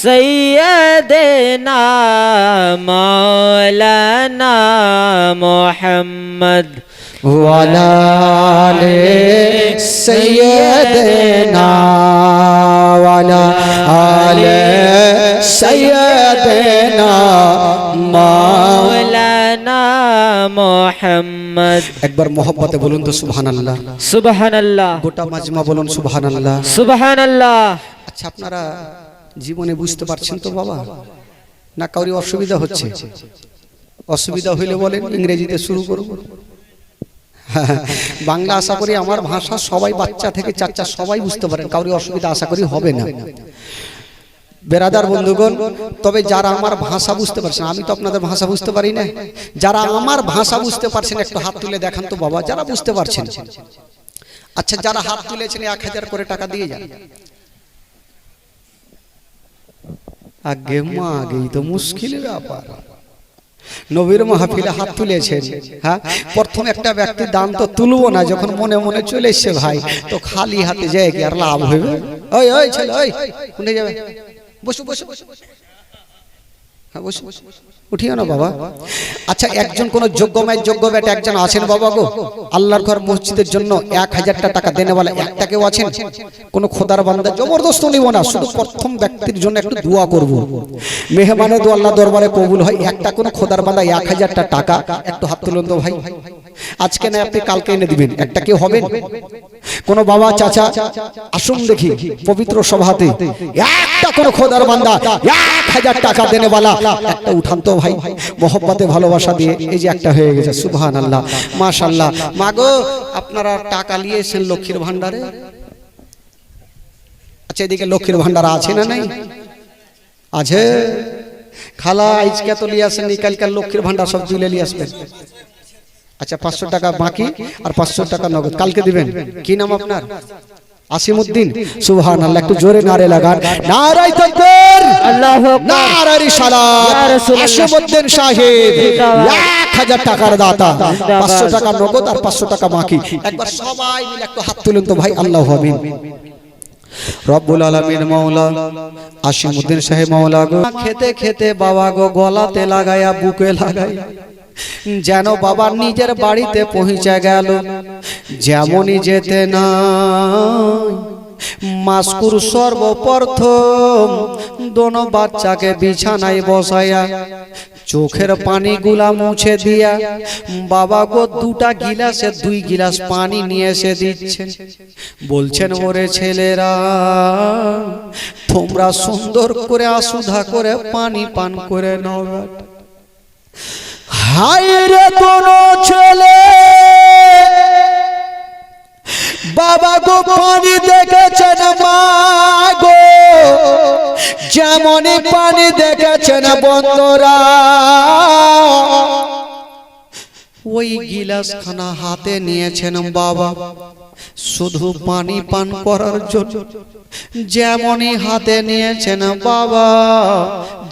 سيدنا مولانا محمد وعلى آل سيدنا وعلى آل سيدنا مولانا محمد একবার মোহব্বতে বলুন তো সুবহানাল্লাহ সুবহানাল্লাহ গোটা মাজমা বলুন সুবহানাল্লাহ সুবহানাল্লাহ আচ্ছা আপনারা জীবনে বুঝতে পারছেন তো বাবা না কাউরি অসুবিধা হচ্ছে অসুবিধা হইলে বলেন ইংরেজিতে শুরু করব বাংলা আশা করি আমার ভাষা সবাই বাচ্চা থেকে চাচা সবাই বুঝতে পারেন কাউরি অসুবিধা আশা করি হবে না বেরাদার বন্ধুগণ তবে যারা আমার ভাষা বুঝতে পারছেন আমি তো আপনাদের ভাষা বুঝতে পারি না যারা আমার ভাষা বুঝতে পারছেন একটু হাত তুলে দেখান তো বাবা যারা বুঝতে পারছেন আচ্ছা যারা হাত তুলেছেন 1000 করে টাকা দিয়ে যান আগে মা আগেই তো মুশকিল ব্যাপার নবীর মাহফিলে হাত তুলেছেন হ্যাঁ প্রথম একটা ব্যক্তি দান তো তুলবো না যখন মনে মনে চলে এসছে ভাই তো খালি হাতে যায় কি আর লাভ হবে ওই ওই ছেলে ওই কোনে যাবে বসো বসো হ্যাঁ বসো উঠিও না বাবা আচ্ছা একজন কোন যোগ্যময় যোগ্য বেটা একজন আছেন বাবা গো আল্লাহর ঘর মসজিদের জন্য 1000 টাকা দেনেওয়ালা একটা কেউ আছেন কোন খোদার বান্দা জবরদস্ত নিব না শুধু প্রথম ব্যক্তির জন্য একটু দোয়া করব মেহমানের দোয়া আল্লাহ দরবারে কবুল হয় একটা কোন খোদার বান্দা 1000 টাকা একটু হাত তুলুন তো ভাই আজকে না আপনি কালকে এনে দিবেন একটা কেউ হবেন কোন বাবা চাচা আসুন দেখি পবিত্র সভাতে একটা কোন খোদার বান্দা 1000 টাকা দেনেওয়ালা একটা উঠান তো ভাই মোহব্বতে ভালোবাসা দিয়ে এই যে একটা হয়ে গেছে সুবহানাল্লাহ মাশাআল্লাহ মাগো আপনারা টাকা নিয়েছেন লক্ষ্মীর ভান্ডারে আচ্ছা এদিকে লক্ষ্মীর ভান্ডার আছে না নাই আছে খালা আজকে তো লিয়ে আসেন, কালকার লক্ষ্মীর ভান্ডার সব তুলে নিয়ে আসবেন। আচ্ছা 500 টাকা বাকি আর 500 টাকা নগদ কালকে দিবেন। কি নাম আপনার? আসিমউদ্দিন। সুবহানাল্লাহ, একটু জোরে নারে লাগান। নারায়ে তাকবীর, আল্লাহু আকবার, নারে রিসালাত। ইয়া রাসূলুল্লাহ। আসিমউদ্দিন সাহেব 1000 টাকার দাতা, 500 টাকা নগদ আর 500 টাকা বাকি। একবার সবাই মিলে একটু হাত তুলুন তো ভাই। আল্লাহু আমিন। রব্বুল আলামিন মাওলা আসিমউদ্দিন সাহেব মাওলা গো, খেতে খেতে বাবা গো গলাতে লাগায়া বুকে লাগাই যেন বাবা নিজের বাড়িতে পৌঁছে গেল। যেমনই যেতে না মাসকুর সর্বপ্রথম দোনো বাচ্চাকে বিছানায় বসায়া চোখের পানিগুলা মুছে দিয়া বাবা গো 2টা গিলাসে 2 গিলাস পানি নিয়ে এসে দিচ্ছেন। বলছেন ওরে ছেলেরা, তোমরা সুন্দর করে আসুধা করে পানি পান করে নাও। হায় রে দোনো ছেলে, বাবা গো পানি দেখেছেন মা গো, যেমনই পানি দেখেছেন বন্ধুরা, ওই গিলাস খানা হাতে নিয়েছেন বাবা শুধু পানি পান করার জন্য। যেমনই হাতে নিয়েছেন বাবা,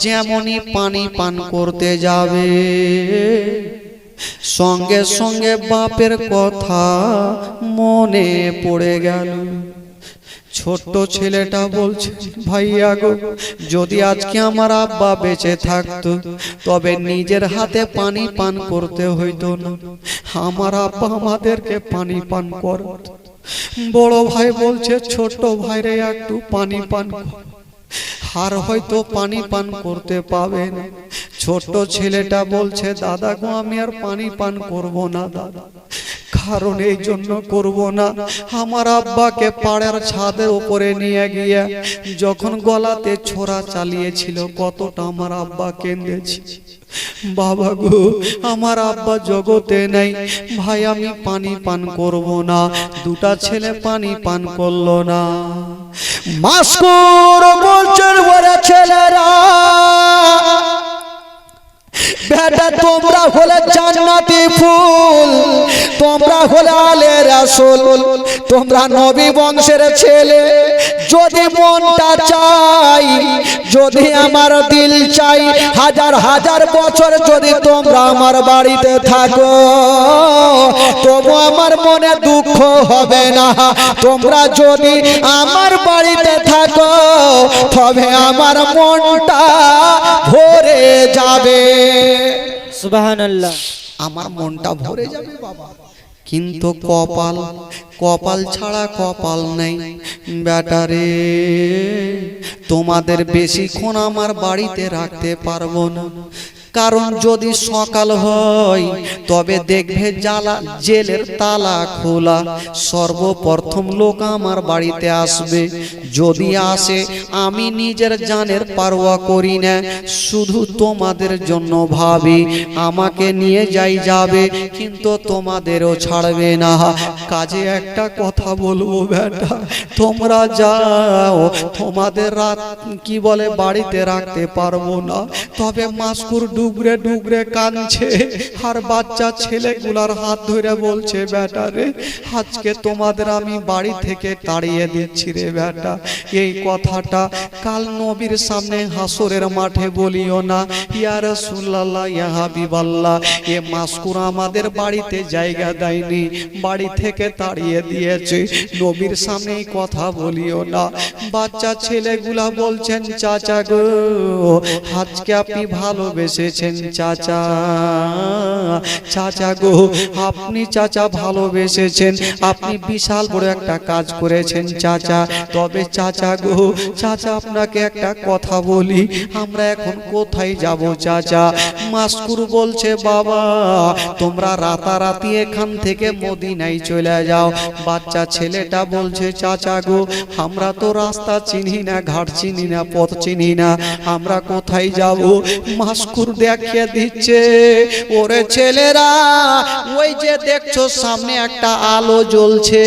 যেমনই পানি পান করতে যাবে সঙ্গে সঙ্গে বাপের কথা মনে পড়ে গেল। ছোট্ট ছেলেটা বলছে, ভাইয়া গো যদি আজকে আমার আব্বা বেঁচে থাকতো তবে নিজের হাতে পানি পান করতে হইতো না, আমার আব্বা আমাদেরকে পানি পান করত। বড় ভাই বলছে, ছোট ভাইরে একটু পানি পান কর, আর হয়তো পানি পান করতে পাবে না। ছোট ছেলেটা বলছে, দাদা গো আমি আর পানি পান করব না দাদা, কারণ এই জন্য করব না, আমার আব্বাকে পাড়ার ছাদের উপরে নিয়ে গিয়ে যখন গলাতে ছোরা চালিয়েছিল কতটা আমার আব্বা কেঁদেছি। বাবা গো আমার আব্বা জগতে নেই, ভাই আমি পানি পান করব না। 2টা ছেলে পানি পান করলো না। মাসকুর বলছেন ওরে ছেলেরা, বেটা তোমরা হলে জান্নাতি ফুল, তোমরা হলে আলে রাসূল, তোমরা নবী বংশের ছেলে। যদি মনটা চাই, যদি আমার দিল চাই, হাজার হাজার বছর যদি তোমরা আমার বাড়িতে থাকো তবু আমার মনে দুঃখ হবে না। তোমরা যদি আমার বাড়িতে থাকো তবে আমার মনটা ভরে যাবে। সুবহানাল্লাহ, আমার মনটা ভরে যাবে বাবা। কিন্তু কপাল, কপাল ছাড়া কপাল নেই বেটারে। তোমাদের বেশিক্ষণ আমার বাড়িতে রাখতে পারবো না, কারণ যদি সকাল হয় তবে দেখবে জেলের তালা খোলা, সর্বপ্রথম লোক আমার বাড়িতে আসবে। যদি আসে আমি নিজের জানের পারোয়া করি না, শুধু তোমাদের জন্য ভাবি, আমাকে নিয়ে যাবে কিন্তু তোমাদেরও ছাড়বে না। কাজে একটা কথা বলবো বেটা, তোমরা যাও, তোমাদের রাত কি বলে বাড়িতে রাখতে পারবো না। তবে মাসকুর ডুগরে ডুগরে কাঁদছে আর বাচ্চা ছেলেগুলার হাত ধরে বলছে, বেটা রে আজকে তোমাদের আমি বাড়ি থেকে তাড়িয়ে দিচ্ছি রে বেটা। এই কথাটা কাল নবীর সামনে হাসরের মাঠে বলিও না। ইয়া রাসূলুল্লাহ, ইয়া হাবিবাল্লাহ, এ মাসকুর আমাদের বাড়িতে জায়গা দেয়নি, বাড়ি থেকে তাড়িয়ে দিয়েছে, নবীর সামনে এই কথা বলিও না। বাচ্চা ছেলেগুলা বলছেন, চাচা গো আজকে আপনি ভালোবেসেছেন চাচা, চাচা গো আপনি চাচা ভালোবেসেছেন, আপনি বিশাল বড় একটা কাজ করেছেন চাচা। তবে চাচা গো, চাচা আপনাকে একটা কথা বলি, আমরা এখন কোথায় যাব চাচা? মাসকুর বলছে, বাবা তোমরা রাতারাতি এখান থেকে মদিনায় চলে যাও। বাচ্চা ছেলেটা বলছে, চাচা গো আমরা তো রাস্তা চিনি না, ঘাট চিনি না, পথ চিনি না, আমরা কোথায় যাব? মাসকুর দেখিয়ে দিচ্ছে, ওরে ছেলেরা ওই যে দেখছো সামনে একটা আলো জ্বলছে,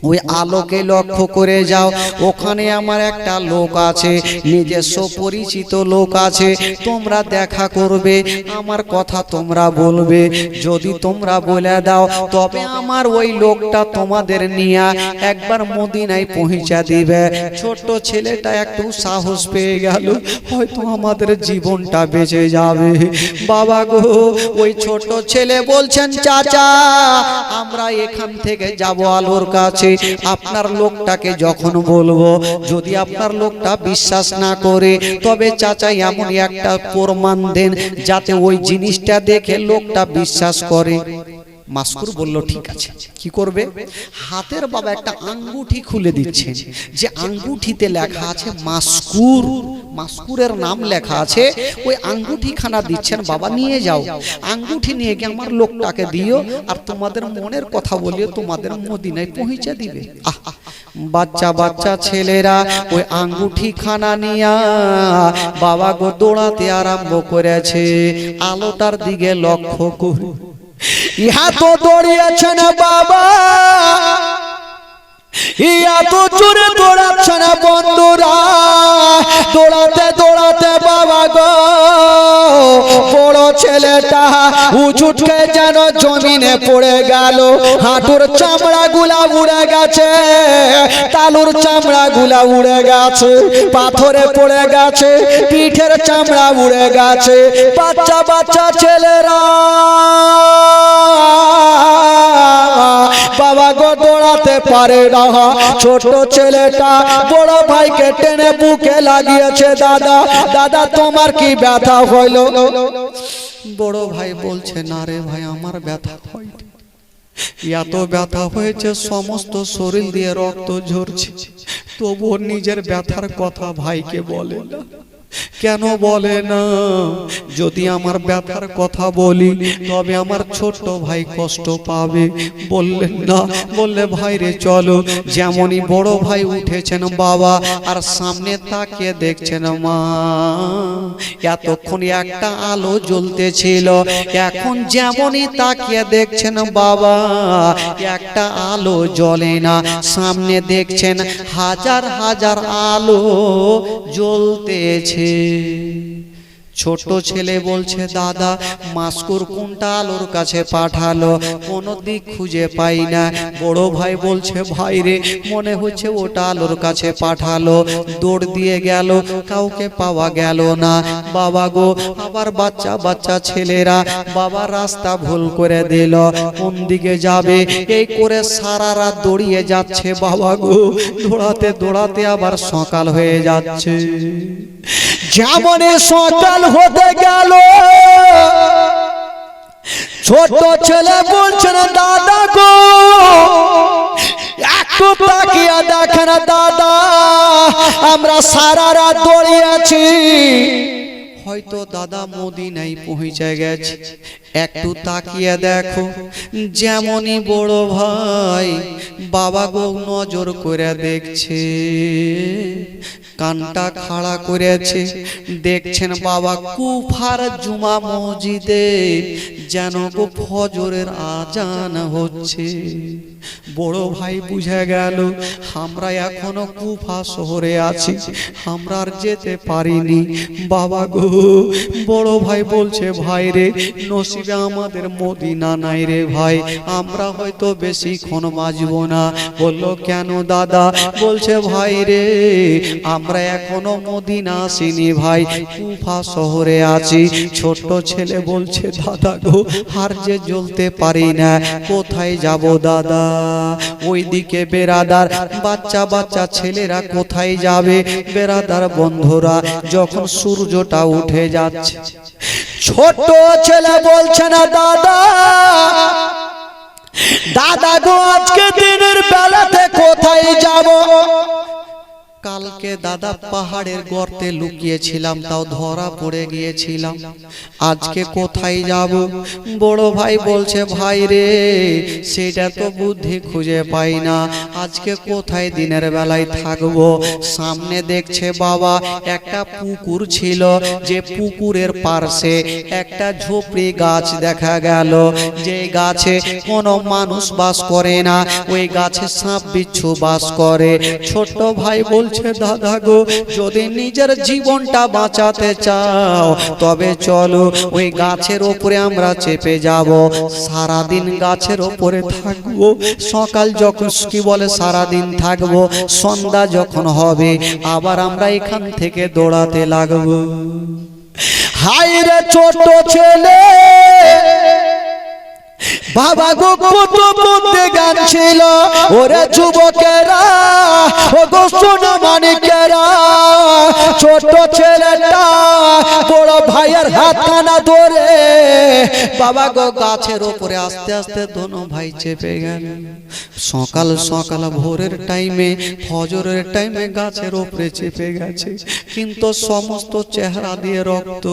ওই আলোকে লক্ষ্য করে যাও, ওখানে আমার একটা লোক আছে, নিজস্ব পরিচিত লোক আছে, তোমরা দেখা করবে, আমার কথা তোমরা বলবে, যদি তোমরা বলে দাও তবে আমার ওই লোকটা তোমাদের নিয়ে একবার মদিনায় পৌঁছা দিবে। ছোট্ট ছেলেটা একটু সাহস পেয়ে গেল, হয়তো আমাদের জীবনটা বেঁচে যাবে। বাবা গো, ওই ছোট ছেলে বলছেন, চাচা আমরা এখান থেকে যাব আলোর কাছে, আপনার লোকটাকে যখন বলবো, যদি আপনার লোকটা বিশ্বাস না করে তবে চাচা এমন একটা প্রমাণ দেন যাতে ওই জিনিসটা দেখে লোকটা বিশ্বাস করে। মাস্কুর বলল ঠিক আছে। কি করবে? হাতের বাবা একটা আঙ্গুঠি খুলে দিচ্ছেন, যে আঙ্গুঠিতে লেখা আছে মাস্কুর, মাস্কুরের নাম লেখা আছে, ওই আঙ্গুঠি খানা দিচ্ছেন, বাবা নিয়ে যাও, আঙ্গুঠি নিয়ে গিয়ে আমার লোকটাকে দিও, আর তোমাদের মনের কথা বলিও, তোমাদের মদিনায় পৌঁছে দিবে। বাচ্চা বাচ্চা ছেলেরা ওই আঙ্গুঠি খানা নিয়া বাবা গো দৌড়াতে আরম্ভ করেছে আলোটার দিকে লক্ষ্য করে। ইহা তো দৌড়িয়েছেন বাবা, ইয়া তো জোরে দৌড়াচ্ছে না বন্ধুরা, দৌড়াতে দৌড়াতে বাবা গো বড় ছেলেটা উচুটকে যেন জমিনে পড়ে গেল, হাঁটুর চামড়া গুলা উড়ে গেছে, তালুর চামড়া গুলা উড়ে গেছে, পাথরে পড়ে গেছে, পিঠের চামড়া উড়ে গেছে। বাচ্চা বাচ্চা ছেলেরা বাবা গো দৌড়াতে পারে না। ছোট ছেলেটা বড় ভাইকে টেনে বুকে লাগিয়েছে, দাদা দাদা তোমার কি ব্যথা হইল? বড় ভাই বলছে, না রে ভাই আমার ব্যথা হয়নি, এত ব্যথা হয়েছে সমস্ত শরীর দিয়ে রক্ত ঝরছে, তবুও নিজের ব্যথার কথা ভাইকে বলে না। কেন বলে না? যদি আমার ব্যথার কথা বলি তবে আমার ছোট্ট ভাই কষ্ট পাবে। বললেন না, বললে ভাই রে চলো। যেমনই বড় ভাই উঠেছেন বাবা, আর সামনে তাকিয়ে দেখছেন মা, এতক্ষণ একটা আলো জ্বলতেছিল, এখন যেমনই তাকিয়ে দেখছেন বাবা একটা আলো জ্বলে না, সামনে দেখছেন হাজার হাজার আলো জ্বলতেছে। ছোট ছেলে বলছে, দাদা মাস্কুর কোনটা আলোর কাছে পাঠালো, কোনো দিক খুঁজে পাই না। বড় ভাই বলছে, ভাই রে মনে হচ্ছে ওটা আলোর কাছে পাঠালো, দৌড় দিয়ে গেল, কাউকে পাওয়া গেল না। বাবা গো, আবার বাচ্চা বাচ্চা ছেলেরা বাবা রাস্তা ভুল করে দিল, কোন দিকে যাবে এই করে সারা রাত দৌড়িয়ে যাচ্ছে। বাবা গো, দৌড়াতে দৌড়াতে আবার সকাল হয়ে যাচ্ছে। যেমন সকাল হতে গেল, ছোট ছেলে বলছেন, দাদা গো একটু তাকিয়ে দেখেন দাদা, আমরা সারা রাত দৌড়িয়েছি, হয়তো দাদা মদিনায় পৌঁছে গেছে, একটু তাকিয়ে দেখো। যেমনই বড় ভাই বাবা গো নজর করে দেখছে, কানটা খাড়া করেছে, দেখছেন বাবা কুফার জুমা মসজিদে যেন গো ফজরের আজান হচ্ছে। বড় ভাই বুঝে গেল আমরা এখনো কুফা শহরে আছি, আমরা আর যেতে পারিনি। বাবা গো, বড় ভাই বলছে, ভাই রে নসিবে আমাদের মদিনা নাই রে ভাই, আমরা হয়তো বেশিক্ষণ বাঁচবো না। বললো কেন দাদা? বলছে, ভাই রে আমরা এখনো মদিনা আসিনি ভাই, কুফা শহরে আছি। ছোট ছেলে বলছে, দাদা গো আর যে জ্বলতে পারি না, কোথায় যাব দাদা? ওইদিকে বেরাদার বাচ্চা বাচ্চা ছেলেরা কোথায় যাবে? বেরাদার বন্ধুরা যখন সূর্যটা উঠে যাচ্ছে, ছোট ছেলে বলছে না, দাদা দাদা গো আজকে দিনের বেলাতে কোথায় যাব? কালকে দাদা পাহাড়ের গর্তে লুকিয়েছিলাম, তাও ধরা পড়ে গিয়েছিলাম। আজকে কোথায় যাব? বড় ভাই বলছে, ভাই রে সেটা তো বুদ্ধি খুঁজে পাই না, আজকে কোথায় দিনের বেলায় থাকবো। সামনে দেখছে বাবা একটা পুকুর ছিল, যে পুকুরের পাশে একটা ঝোপড়ি গাছ দেখা গেল, যে গাছে কোনো মানুষ বাস করে না, ওই গাছে সাপ বিচ্ছু বাস করে। ছোট ভাই বলছে, দাদা গো যদি নিজের জীবনটা বাঁচাতে চাও তবে চলো ওই গাছের ওপরে আমরা চেপে যাব, সারাদিন গাছের ওপরে থাকবো, সকাল যখন কি বলে সারাদিন থাকবো, সন্ধ্যা যখন হবে আবার আমরা এখান থেকে দৌড়াতে লাগবো। হাই রে ছোট ছেলে, বাবা গো কত বুদ্ধি জ্ঞান ছিল, ওরে যুবকেরা ও গো সোনা মানিকেরা, ছোট ছেলেটা বড় ভাইয়ের হাতখানা ধরে বাবা গো গাছের উপরে আস্তে আস্তে দোনো ভাই চেপে গেল। সকাল সকাল ভোরের টাইমে, ফজরের টাইমে গাছের উপরে চেপে গেছে, কিন্তু সমস্ত চেহারা দিয়ে রক্ত,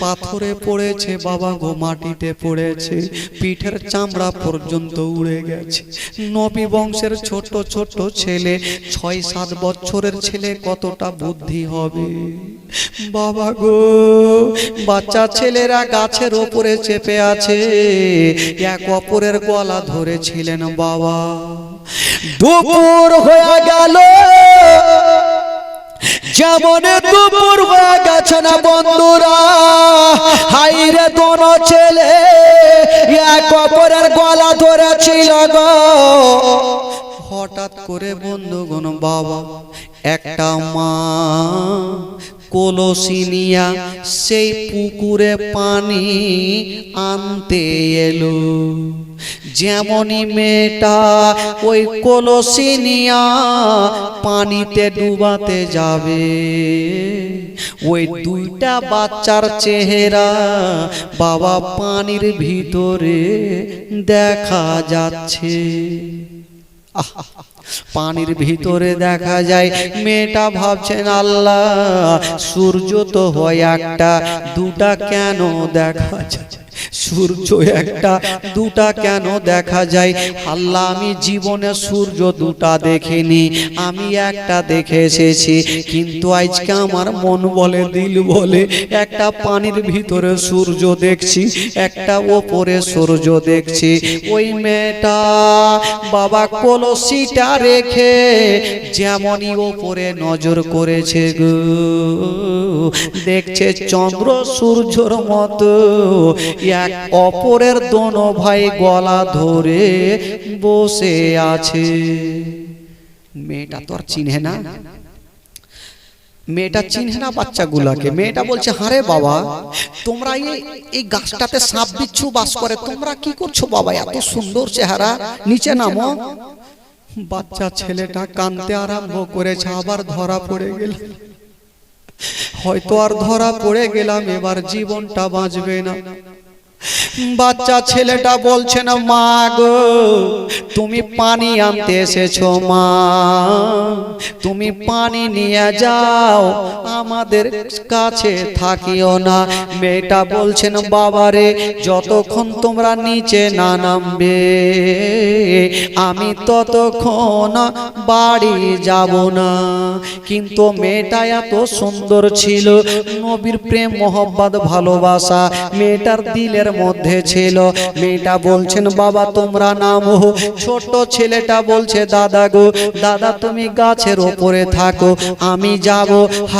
পাথরে পড়েছে বাবা গো, মাটিতে পড়েছে, পিঠের চামড়া পর্যন্ত উড়ে গেছে। নবী বংশের ছোট ছোট ছেলে, 6-7 বছরের ছেলে কতটা বুদ্ধি হবে বাবা গো। বাচ্চা ছেলেরা গাছের ওপরে চেপে আছে, এক অপরের গলা ধরেছিলেন বাবা। দুপুর হয়ে গেল, যেমন দুপুর হয়ে গেছে না বন্ধুরা, হাইরে দোনো ছেলে এক অপরের গলা ধরেছিল গো। হঠাৎ করে বন্ধুগণ বাবা একটা মা কলসি নিয়া সেই পুকুরে পানি আনতে এলো। যেমনই মেয়েটা ওই কলসি নিয়া পানিতে ডুবাতে যাবে, ওই দুইটা বাচ্চার চেহারা বাবা পানির ভিতরে দেখা যাচ্ছে। পানির ভিতরে দেখা যায়, মেয়েটা ভাবছেন আল্লাহ সূর্য তো হয় একটা, দুটা কেন দেখা যায়? সূর্য একটা, দুটা কেন দেখা যায়? আল্লাহ আমি জীবনে সূর্য দুটা দেখিনি, আমি একটা দেখে এসেছি, কিন্তু আজকে আমার মন বলে, দিল বলে একটা পানির ভিতরে সূর্য দেখছি, একটা ওপরে সূর্য দেখছি। ওই মেয়েটা বাবা কলসিটা রেখে যেমনই ওপরে নজর করেছে গো, দেখছে চন্দ্র সূর্যর মতো এক অপরের দোনো ভাই গলা ধরে বসে আছে। মেয়েটা তো আর চিনহে না, মেয়েটা চিনহে না বাচ্চাগুলাকে। মেয়েটা বলছে, হারে বাবা তোমরা এই গাছটাতে সাপ বিচ্ছু বাস করে, তোমরা কি করছো বাবা? এত সুন্দর চেহারা, নিচে নামো। বাচ্চা ছেলেটা কাঁদতে আরম্ভ করেছে, আবার ধরা পড়ে গেল, হয়তো আর ধরা পড়ে গেলাম, এবার জীবনটা বাঁচবে না। বাচ্চা ছেলেটা বলছে না, মা গো তুমি পানি আনতে এসেছো, মা তুমি পানি নিয়ে যাও, আমাদের কাছে থাকিও না। মেয়েটা বলছেন, বাবারে যতক্ষণ তোমরা নিচে না নামবে আমি ততক্ষণ বাড়ি যাব না। কিন্তু মেয়েটা এত সুন্দর ছিল, নবীর প্রেম মোহব্বত ভালোবাসা মেয়েটার দিলের মধ্যে ছিল। মেয়েটা বলছেন, বাবা তোমরা নামো। ছোট ছেলেটা বলছে, দাদা গো দাদা তুমি গাছের ওপরে থাকো, আমি যাব।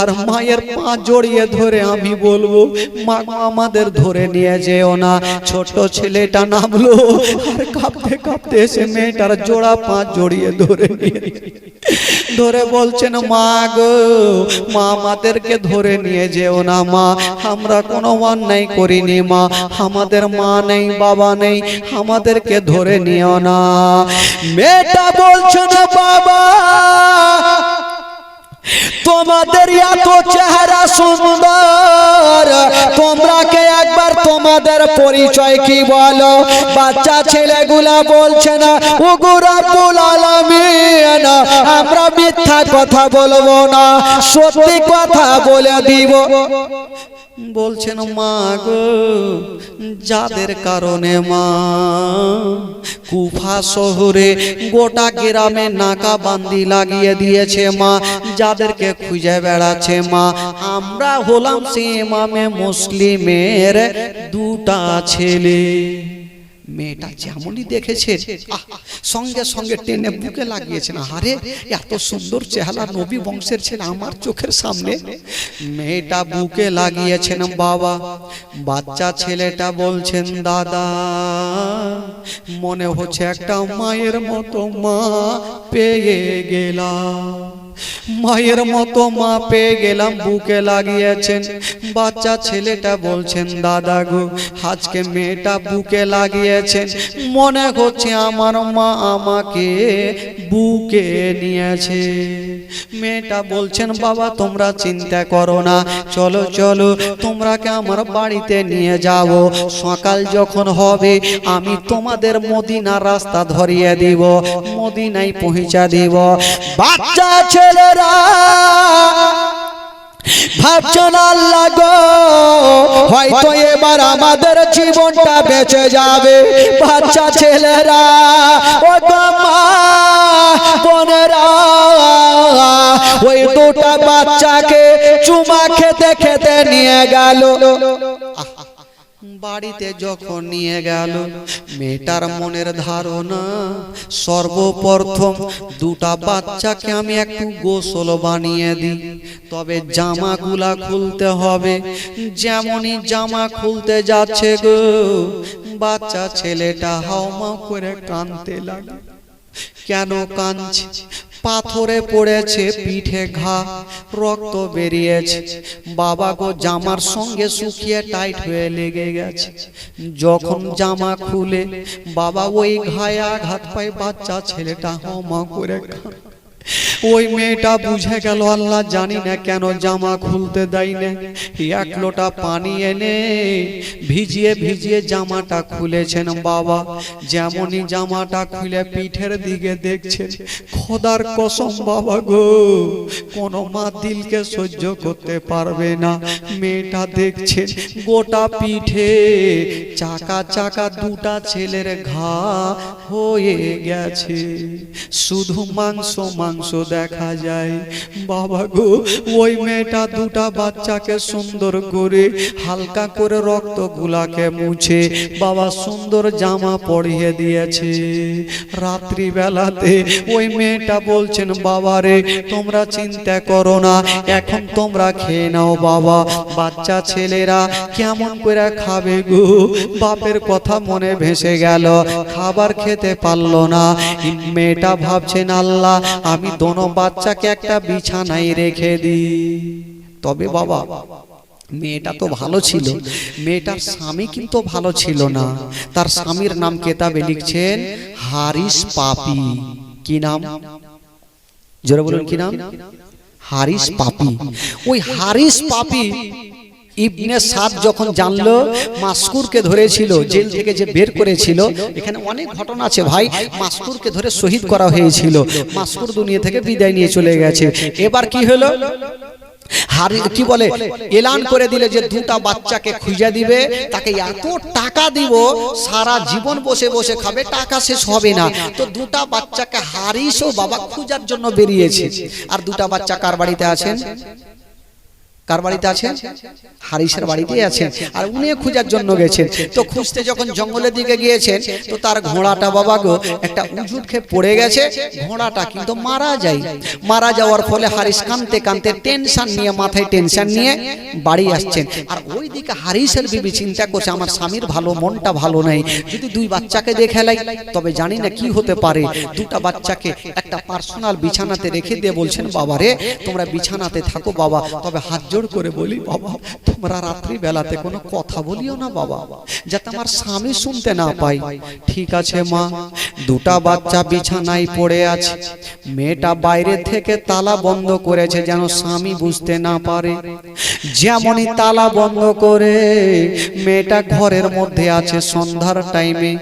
আর মায়ের পা জড়িয়ে ধরে আমি বলবো, মা আমাদের ধরে নিয়ে যেও না। ছোট ছেলেটা নামলো, আর কাঁপতে কাঁপতে এসে মেয়েটার জোড়া পা জড়িয়ে ধরে বলছেন, মা গো মা আমাদেরকে ধরে নিয়ে যেও না, মা আমরা কোনো অন্যায় করিনি, মা আমাদের মা নেই বাবা নেই, আমাদেরকে ধরে নিও না। মেয়েটা বলছে না, বাবা তোমাদের এত চেহারা সুন্দর, তোমরা কে একবার তোমাদের পরিচয় কি বলো? বাচ্চা ছেলেগুলা বলছে না ওগো রব্বুল আলামিন আমরা মিথ্যা কথা বলবো না, সত্যি কথা বলে দিব। বলছেন মা গো, যাদের কারণে মা কুফা শহরে গোটা গ্রামে নাকাবান্দি লাগিয়ে দিয়েছে মা, যাদেরকে খুঁজে বেড়াচ্ছে মা, আমরা হলাম সে ইমামে মুসলিমের দুটা ছেলে। মেয়েটা যেমনই দেখেছে সঙ্গে সঙ্গে টেনে বুকে লাগিয়েছে না, আরে এত সুন্দর চেহারা নবী বংশের ছেলে আমার চোখের সামনে। মেয়েটা বুকে লাগিয়েছেন বাবা। বাচ্চা ছেলেটা বলছেন দাদা মনে হচ্ছে একটা মায়ের মতো মা পেয়ে গেলাম, মায়ের মতো মা পেয়ে গেলাম, বুকে লাগিয়েছেন। বাচ্চা ছেলেটা বলছেন দাদা গো আজকে মেয়েটা বুকে লাগিয়েছেন, মনে হচ্ছে আমার মা আমাকে বুকে নিয়েছে। মেয়েটা বলছেন বাবা তোমরা চিন্তা করো না, চলো চলো তোমরাকে আমার বাড়িতে নিয়ে যাব, সকাল যখন হবে আমি তোমাদের মদিনার রাস্তা ধরিয়ে দিব, মদিনায় পৌঁছা দিব। বাচ্চা ছেলেরা ভাবছেন আল্লাহ গো হয়তো এবার আমাদের জীবনটা বেঁচে যাবে। বাচ্চা ছেলেরা ও মা বোনেরা ওই দুটা বাচ্চাকে চুমা খেতে খেতে নিয়ে গেল। বাড়িতে যখন নিয়ে গেল মেয়েটার মনের ধারণা সর্বপ্রথম দুটা বাচ্চাকে আমি একটু গোসল বানিয়ে দিই, তবে জামাগুলা খুলতে হবে। যেমনই জামা খুলতে যাচ্ছে গো বাচ্চা ছেলেটা হাওমাও করে কাঁদতে লাগলো। কেন কাঁদছে? পাথরে পড়েছে, পিঠে ঘা, রক্ত বেরিয়েছে। বাবা গো জামার সঙ্গে শুকিয়ে টাইট হয়ে লেগে গেছে। যখন জামা খুলে বাবা ওই ঘায়ে আঘাত পায়, বাচ্চা ছেলেটা হাওমা করে কাঁদে। ওই মেয়েটা বুঝে গেল আল্লাহ জানি না কেন জামা খুলতে দেয় না, এক লোটা পানি এনে ভিজিয়ে ভিজিয়ে জামাটা খুলেছেন বাবা। যেমনই জামাটা খুলে পিঠের দিকে দেখছেন, খোদার কসম বাবা গো কোনো মা দিলকে সহ্য করতে পারবে না। মেয়েটা দেখছেন গোটা পিঠে চাকা চাকা দুটা ছেলের ঘা হয়ে গেছে, শুধু মাংস মাংস দেখা যায়। বাবা গো ওই মেয়েটা দুটা বাচ্চাকে সুন্দর করে হালকা করে রক্ত গুলাকে মুছে বাবা সুন্দর জামা পরিয়ে দিয়েছে। রাত্রি বেলাতে ওই মেয়েটা বলছেন বাবা রে তোমরা চিন্তা করো না, এখন তোমরা খেয়ে নাও বাবা। বাচ্চা ছেলেরা কেমন করে খাবে গো? বাপের কথা মনে ভেসে গেল, খাবার খেতে পারলো না। মেয়েটা ভাবছেন আল্লাহ আমি দোনো বাচ্চাকে একটা বিছানায় রেখে দিই। তবে বাবা মেয়েটা তো ভালো ছিল, মেয়েটার স্বামী কিন্তু ভালো ছিল না। তার স্বামীর নাম কেতাবে লিখছেন হারিস পাপি। কি নাম? জোরে বলুন কি নাম? হারিস পাপি। ওই হারিস পাপি ইবনে সাদ যখন জানলো মাসকুরকে ধরেছিল, জেল থেকে যে বের করেছিল, এখানে অনেক ঘটনা আছে ভাই। মাসকুরকে ধরে শহীদ করা হয়েছিল, মাসকুর দুনিয়া থেকে বিদায় নিয়ে চলে গেছে। এবার কি হলো? কি বলে এলান করে দিলে যে দুটা বাচ্চাকে খুঁজে দিবে, তাকে এত টাকা দিব সারা জীবন বসে বসে খাবে, টাকা শেষ হবে না। তো দুটা বাচ্চাকে হারিসও বাবা খোঁজার জন্য বেরিয়েছে। আর দুটা বাচ্চা কার বাড়িতে আছেন? কার বাড়িতে আছেন? হারিসের বাড়িতেই আছেন। আর উনি খোঁজার জন্য গেছেন। তো খুঁজতে যখন জঙ্গলের দিকে গিয়েছেন তো তার ঘোড়াটা বাবা গো একটা উজুট খেয়ে পড়ে গেছে। ঘোড়াটা কিন্তু মারা যায়। মারা যাওয়ার ফলে হারিস কাঁদতে কাঁদতে টেনশন নিয়ে, মাথায় টেনশন নিয়ে বাড়ি আসছেন। আর ওইদিকে হারিসের বিবি চিন্তা করছে আমার স্বামীর ভালো, মনটা ভালো নাই, যদি দুই বাচ্চাকে দেখে লাই তবে জানি না কি হতে পারে। দুটা বাচ্চাকে একটা পার্সোনাল বিছানাতে রেখে দিয়ে বলছেন বাবা রে তোমরা বিছানাতে থাকো বাবা, তবে হাত জোড় করে বলি, বাবা তোমরা রাত্রি বেলাতে কোনো কথা বলিও না বাবা, যাতে আমার স্বামী শুনতে না পাই। ঠিক আছে মা। দুটা বাচ্চা বিছানায় পড়ে আছে, মেয়েটা বাইরে থেকে তালা বন্ধ করেছে যেন স্বামী বুঝতে না পারে। যেমনই তালা বন্ধ করে মেয়েটা ঘরের মধ্যে আছে, সন্ধ্যার টাইমে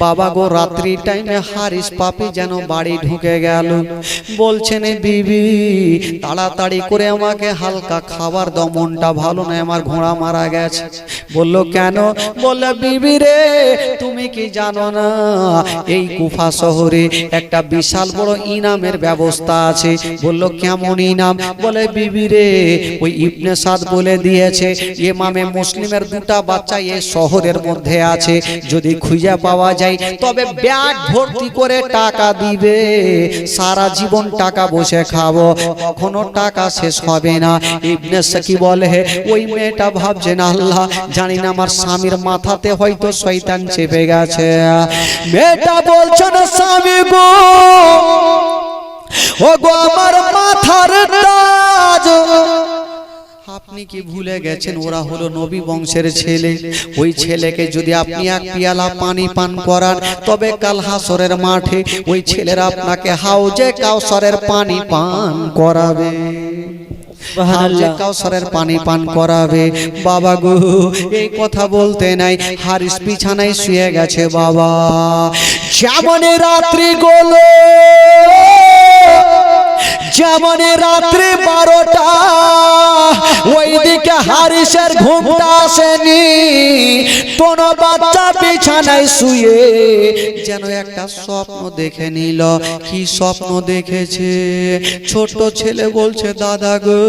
বাবা গো রাত্রি টাইমে হারিস পাপি যেন বাড়ি ঢুকে গেল। বলছেন বিবি তাড়াতাড়ি করে আমাকে হালকা খাবার দাও, মনটা ভালো নয়, আমার ঘোড়া মারা গেছে। বলল কেন? বলল বিবি রে তুমি কি জানো না এই কুফা শহরে একটা বিশাল বড় ইনামের ব্যবস্থা আছে। বলল কেমন ইনাম? বলে বিবি রে ওই ইবনে সাদ বলে দিয়েছে ইমামে মুসলিমের দুটা বাচ্চা এই শহরের মধ্যে আছে, যদি খুঁজে পাওয়া যায় তবে ব্যাগ ভর্তি করে টাকা দিবে, সারা জীবন টাকা বসে খাবো, কখনো টাকা শেষ হবে না। ইবনে সাকি বলে ওই মেয়েটা ভাবছে না আল্লাহ জানি না আমার স্বামীর মাথাতে হয়তো শয়তান চেপে গেছে। মেয়েটা বলছে না স্বামী গো ও গো আমার মাথার তাজ, আপনি কি ভুলে গেছেন ওরা হলো নবী বংশের ছেলে, ওই ছেলেকে যদি আপনি এক পিয়ালা পানি পান করান তবে কাল হাসরের মাঠে ওই ছেলেরা আপনাকে হাউজে কাউসারের পানি পান করাবে, হাউজে কাউসারের পানি পান করাবে। বাবা গো এই কথা বলতে নাই, হারিস বিছানায় শুয়ে গেছে বাবা। যেমন রাত্রি গোলো, যেমন রাত্রি 12টা, ওইদিকে হারিসের ঘুমটা আসেনি, কোন বাচ্চা বিছানায় শুয়ে যেন একটা স্বপ্ন দেখে নিল। কি স্বপ্ন দেখেছে? ছোট ছেলে বলছে দাদা গো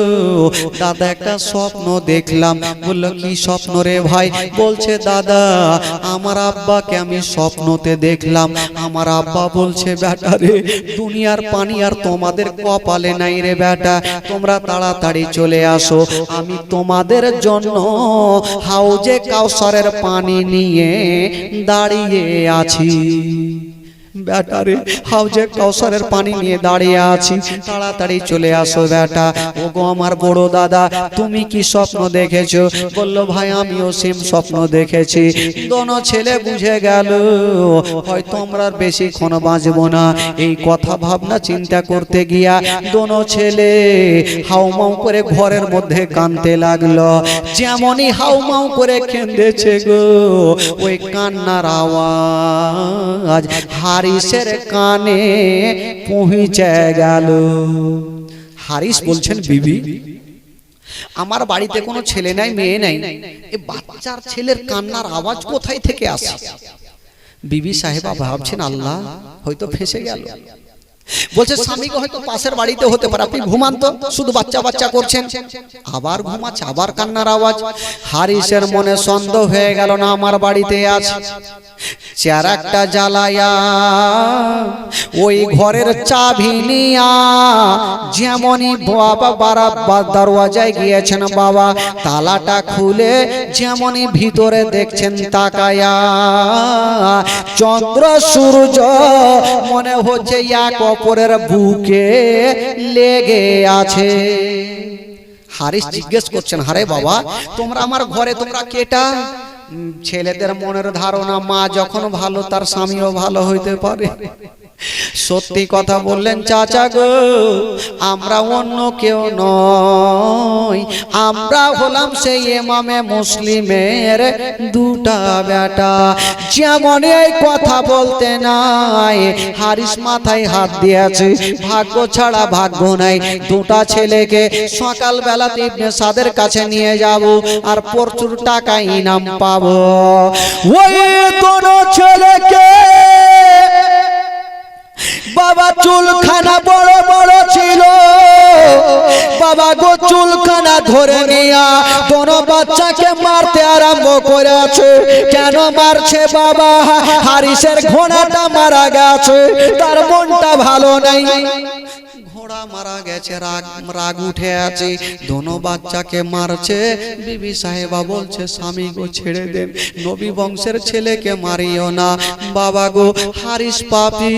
দাদা একটা স্বপ্ন দেখলাম। বলল কি স্বপ্ন রে ভাই? বলছে দাদা আমার আব্বাকে আমি স্বপ্নতে দেখলাম, আমার আব্বা বলছে বেটা রে দুনিয়ার পানি আর তোমাদের কপালে নাই রে বেটা, তোমরা তাড়াতাড়ি চলে আসো, আমি তোমাদের জন্য হাউজে কাউসারের পানি নিয়ে দাঁড়িয়ে আছি। বেটারে হাউজে কাউসারের পানি নিয়ে দাঁড়িয়ে আছি, তাড়াতাড়ি চলে আসো বেটা। ও গো আমার বড় দাদা তুমি কি স্বপ্ন দেখেছো? বলল ভাই আমিও সেম স্বপ্ন দেখেছি। দোনো ছেলে বুঝে গেল হয়তো আমরা বেশিক্ষণ বাঁচবো না। এই কথা ভাবনা চিন্তা করতে গিয়া দোনো ছেলে হাউমাউ করে ঘরের মধ্যে কাঁদতে লাগলো। যেমনই হাউমাউ করে কেঁদেছে গো ওই কান্নার আওয়াজ হারিসের কানে পৌঁছে গেল। হারিস বলছেন বিবি আমার বাড়িতে কোনো ছেলে নাই মেয়ে নাই, এই বাচ্চার ছেলের কান্নার আওয়াজ কোথায় থেকে আসে? বিবি সাহেবা ভাবছেন আল্লাহ হয়তো ফেঁসে গেল। বলছে স্বামীকে হয়তো পাশের বাড়িতে হতে পারে, আপনি ঘুমান তো, শুধু বাচ্চা বাচ্চা করছেন। আবার ঘুমাচ্ছে, আবার কান্নার আওয়াজ। হারিসের মনে সন্দেহ হয়ে গেল না আমার বাড়িতে আছে। চার একটা জ্বালায়া ওই ঘরের চাবি নিয়া যেমনই বাবা বারাবার দরওয়াজায় গিয়েছেন বাবা, তালাটা খুলে যেমনই ভিতরে দেখছেন তাকায়া চন্দ্র সূর্য মনে হচ্ছে এক অপরের বুকে লেগে আছে। হারিস জিজ্ঞেস করছেন হারে বাবা তোমরা আমার ঘরে তোমরা কেটা? ছেলেদের মনের ধারণা মা যখন ভালো তার স্বামীও ভালো হইতে পারে। সত্যি কথা বললেন চাচা গো আমরা অন্য কেউ নই, আমরা হলাম সেই ইমামে মুসলিমের দুটা বেটা। যেমন এই কথা বলতে নাই হারিস মাথায় হাত দিয়েছে, ভাগ্য ছাড়া ভাগ্য নাই। দুটা ছেলেকে সকাল বেলাতে ইবনে সাদের কাছে নিয়ে যাব আর প্রচুর টাকা ইনাম পাবো। ওই দুটো ছেলেকে বাবা চুলখানা বড় বড় ছিল, বাবা গো চুলখানা ধরে নিয়া দোনো বাচ্চাকে মারতে আরম্ভ করেছে। কেন মারছে বাবা? হারিসের ঘোড়াটা মারা গেছে, তার মনটা ভালো নাই। ঘোড়া মারা গেছে, রাগ রাগ উঠে আছে, দোনো বাচ্চাকে মারছে। বিবি সাহেবা বলছে স্বামী গো ছেড়ে দেন, নবী বংশের ছেলেকে মারিও না। বাবা গো হারিস পাপি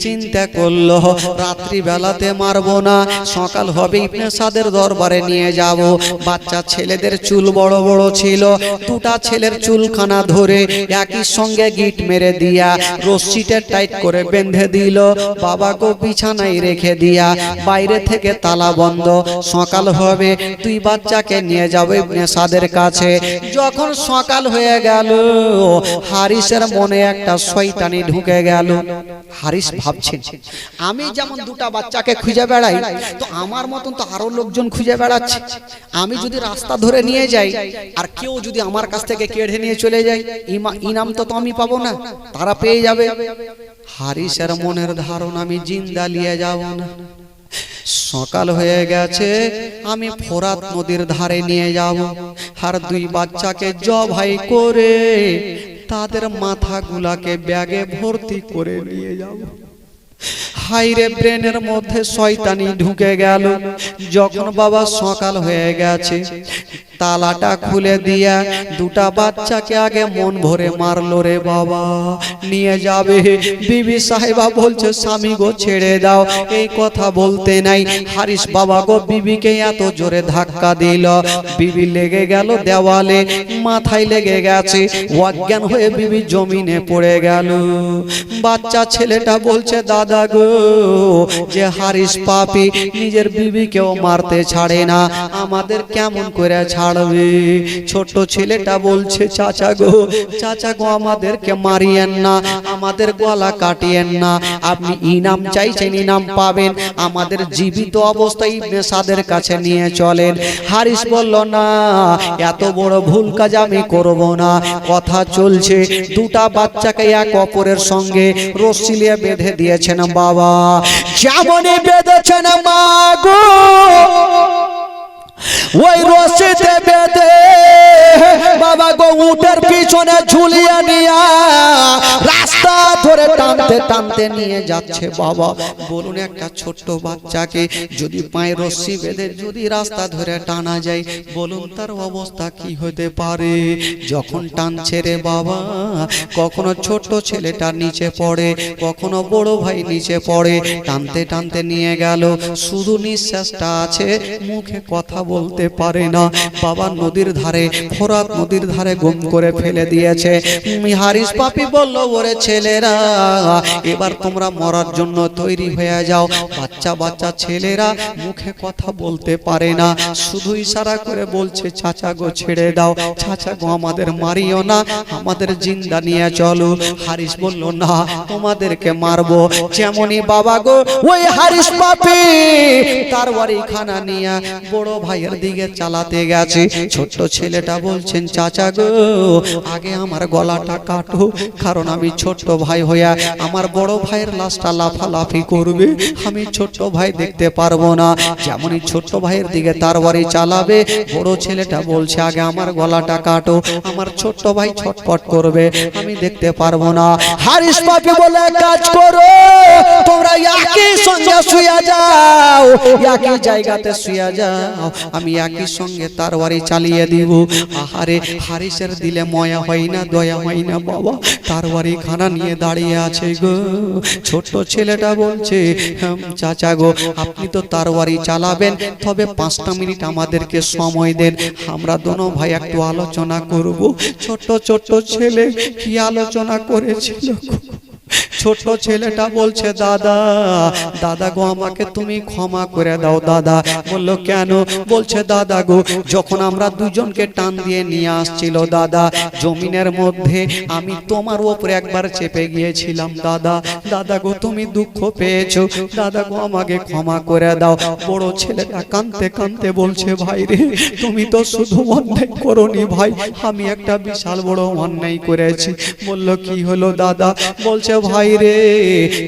চিন্তা করলো রাত্রি বেলাতে মারবো না, সকাল হবে ইবনে সাদের দরবারে নিয়ে যাব। বাচ্চা ছেলেদের চুল বড় বড় ছিল, দুটা ছেলের চুলখানা ধরে একই সঙ্গে গিট মেরে দিয়া রশ্মিটা টাইট করে বেঁধে দিল। বাবা গো বিছানায় রেখে দিয়া বাইরে থেকে তালা বন্ধ। সকাল হবে তুই বাচ্চাকে নিয়ে যাবে ইবনে সাদের কাছে। যখন সকাল হয়ে গেল হারিসের মনে একটা শয়তানি ঢুকে গেল। হারিস ভাবছেন আমি যেমন দুটা বাচ্চাকে খুঁজে বেড়াই, তো আমার মতন তো আরো লোকজন খুঁজে বেড়াচ্ছে। আমি যদি রাস্তা ধরে নিয়ে যাই আর কেউ যদি আমার কাছ থেকে কেড়ে নিয়ে চলে যায়, ইনাম তো আমি পাবো না, তারা পেয়ে যাবে। হারিসের মনের ধারণা আমি জিন্দা নিয়ে যাব না। সকাল হয়ে গেছে, আমি ফোরাত নদীর ধারে নিয়ে যাব, আর দুই বাচ্চাকে জবাই করে তাদের মাথাগুলাকে ব্যাগে ভর্তি করে নিয়ে যাব। হাইরে ব্রেনের মধ্যে শয়তানি ঢুকে গেল। যখন বাবা সকাল হয়ে গেছে, তালাটা খুলে দিয়া দুটা বাচ্চাকে আগে মন ভরে মারলো রে বাবা, নিয়ে যাবে। বিবি সাহেবা বলছে স্বামী গো ছেড়ে দাও। এই কথা বলতে নাই হারিস বাবা গো বিবিকে এত জোরে ধাক্কা দিল, বিবি লেগে গেল দেওয়ালে, মাথায় লেগে গেছে, অজ্ঞান হয়ে বিবি জমিনে পড়ে গেল। বাচ্চা ছেলেটা বলছে দাদা গো, যে হারিস পাপী নিজের বিবিকেও মারতে ছাড়ে না, আমাদের কেমন করে ছাড়বে? ছোট ছেলেটা বলছে চাচা গো আমাদেরকে মারিয়েন না, আমাদের গলা কাটিয়েন না, আপনি ইনাম চাইছেন ইনাম পাবেন, আমাদের জীবিত অবস্থায় ইবনে সাদের কাছে নিয়ে চলেন। হারিস বলল না, এত বড় ভুল কাজ আমি করব না। কথা চলছে, দুটা বাচ্চাকে এক অপরের সঙ্গে রশ্মি দিয়ে বেঁধে দিয়েছেন বাবা, যেমনই বেঁধেছেন মা গো ওই রশিতে বেঁধে বাবা গো উটের পিছনে ঝুলিয়ে নিয়া রাস্তা ধরে টানতে টানতে নিয়ে যাচ্ছে। বাবা বলুন, একটা ছোট্ট বাচ্চাকে যদি পায়ে রশ্মি বেঁধে যদি রাস্তা ধরে টানা যায়, বলুন তার অবস্থা কি হতে পারে? যখন টানছে রে বাবা, কখনো ছোট্ট ছেলেটা নিচে পড়ে, কখনো বড় ভাই নিচে পড়ে, টানতে টানতে নিয়ে গেল, শুধু নিঃশ্বাসটা আছে, মুখে কথা বলতে পারে না। বাবা নদীর ধারে, ফোরাত নদীর ধারে গুম করে ফেলে দিয়েছে। হারিস পাপী বলল ওরে ছেলেরা, এবার তোমরা মরার জন্য তৈরি হয়ে যাও। বাচ্চা বাচ্চা ছেলেরা মুখে কথা বলতে পারে না, শুধু ইশারা করে বলছে চাচা গো ছেড়ে দাও, চাচা গো আমাদের মারিও না, আমাদের জিন্দা নিয়ে চলো। হারিস বলল না, তোমাদেরকে মারবো। যেমনই বাবা গো ওই হারিস পাপী তার বাড়ি খানা নিয়ে বড় ভাইয়ের দিকে চালাতে গেছে। ছোট্ট ছেলেটা বলছেন চাচা গো আগে আমার গলাটা কাটো, কারণ আমি ছোট্ট ভাই হইয়া আমার বড় ভাইয়ের লাশটা লাফালাফি করবে, আমি ছোট্ট ভাই দেখতে পারবো না। যেমনই ছোট্ট ভাইয়ের দিকে তার বাড়ি চালাবে, বড় ছেলেটা বলছে আগে আমার গলাটা কাটো, আমার ছোট্ট ভাই ছটফট করবে, আমি দেখতে পারবো না। হারিস পাপী বলে কাজ করো, তোমরা একই সঙ্গে শুয়ে যাও, একই জায়গাতে শুয়ে যাও, আমি একই সঙ্গে তার বাড়ি চালিয়ে দিব। আহারে হারিসের দিলে ময়া হয় না, দয়া হয় না বাবা, তার বাড়ি খানা নিয়ে দাঁড়িয়ে আছে গো। ছোট্ট ছেলেটা বলছে চাচা গো আপনি তো তার বাড়ি চালাবেন, তবে 5টা মিনিট আমাদেরকে সময় দেন, আমরা দোনো ভাই একটু আলোচনা করব। ছোট্ট ছোট্ট ছেলে কি আলোচনা করেছিল? ছোট ছেলেটা বলছে দাদা দাদা গো আমাকে তুমি ক্ষমা করে দাও। দাদা বলল কেন? বলছে দাদা গো যখন আমরা দুজনকে টান দিয়ে নিয়ে আসছিল দাদা জমিনের মধ্যে, আমি তোমার উপরে একবার চেপে গিয়েছিলাম দাদা, দাদা গো তুমি দুঃখ পেয়েছো, দাদা গো আমাকে ক্ষমা করে দাও। বড় ছেলেটা কাঁদতে কাঁদতে বলছে ভাই রে তুমি তো শুধু অন্যায় করোনি ভাই, আমি একটা বিশাল বড় অন্যায় করেছি। বলল কি হলো দাদা? বলছে ভাই রে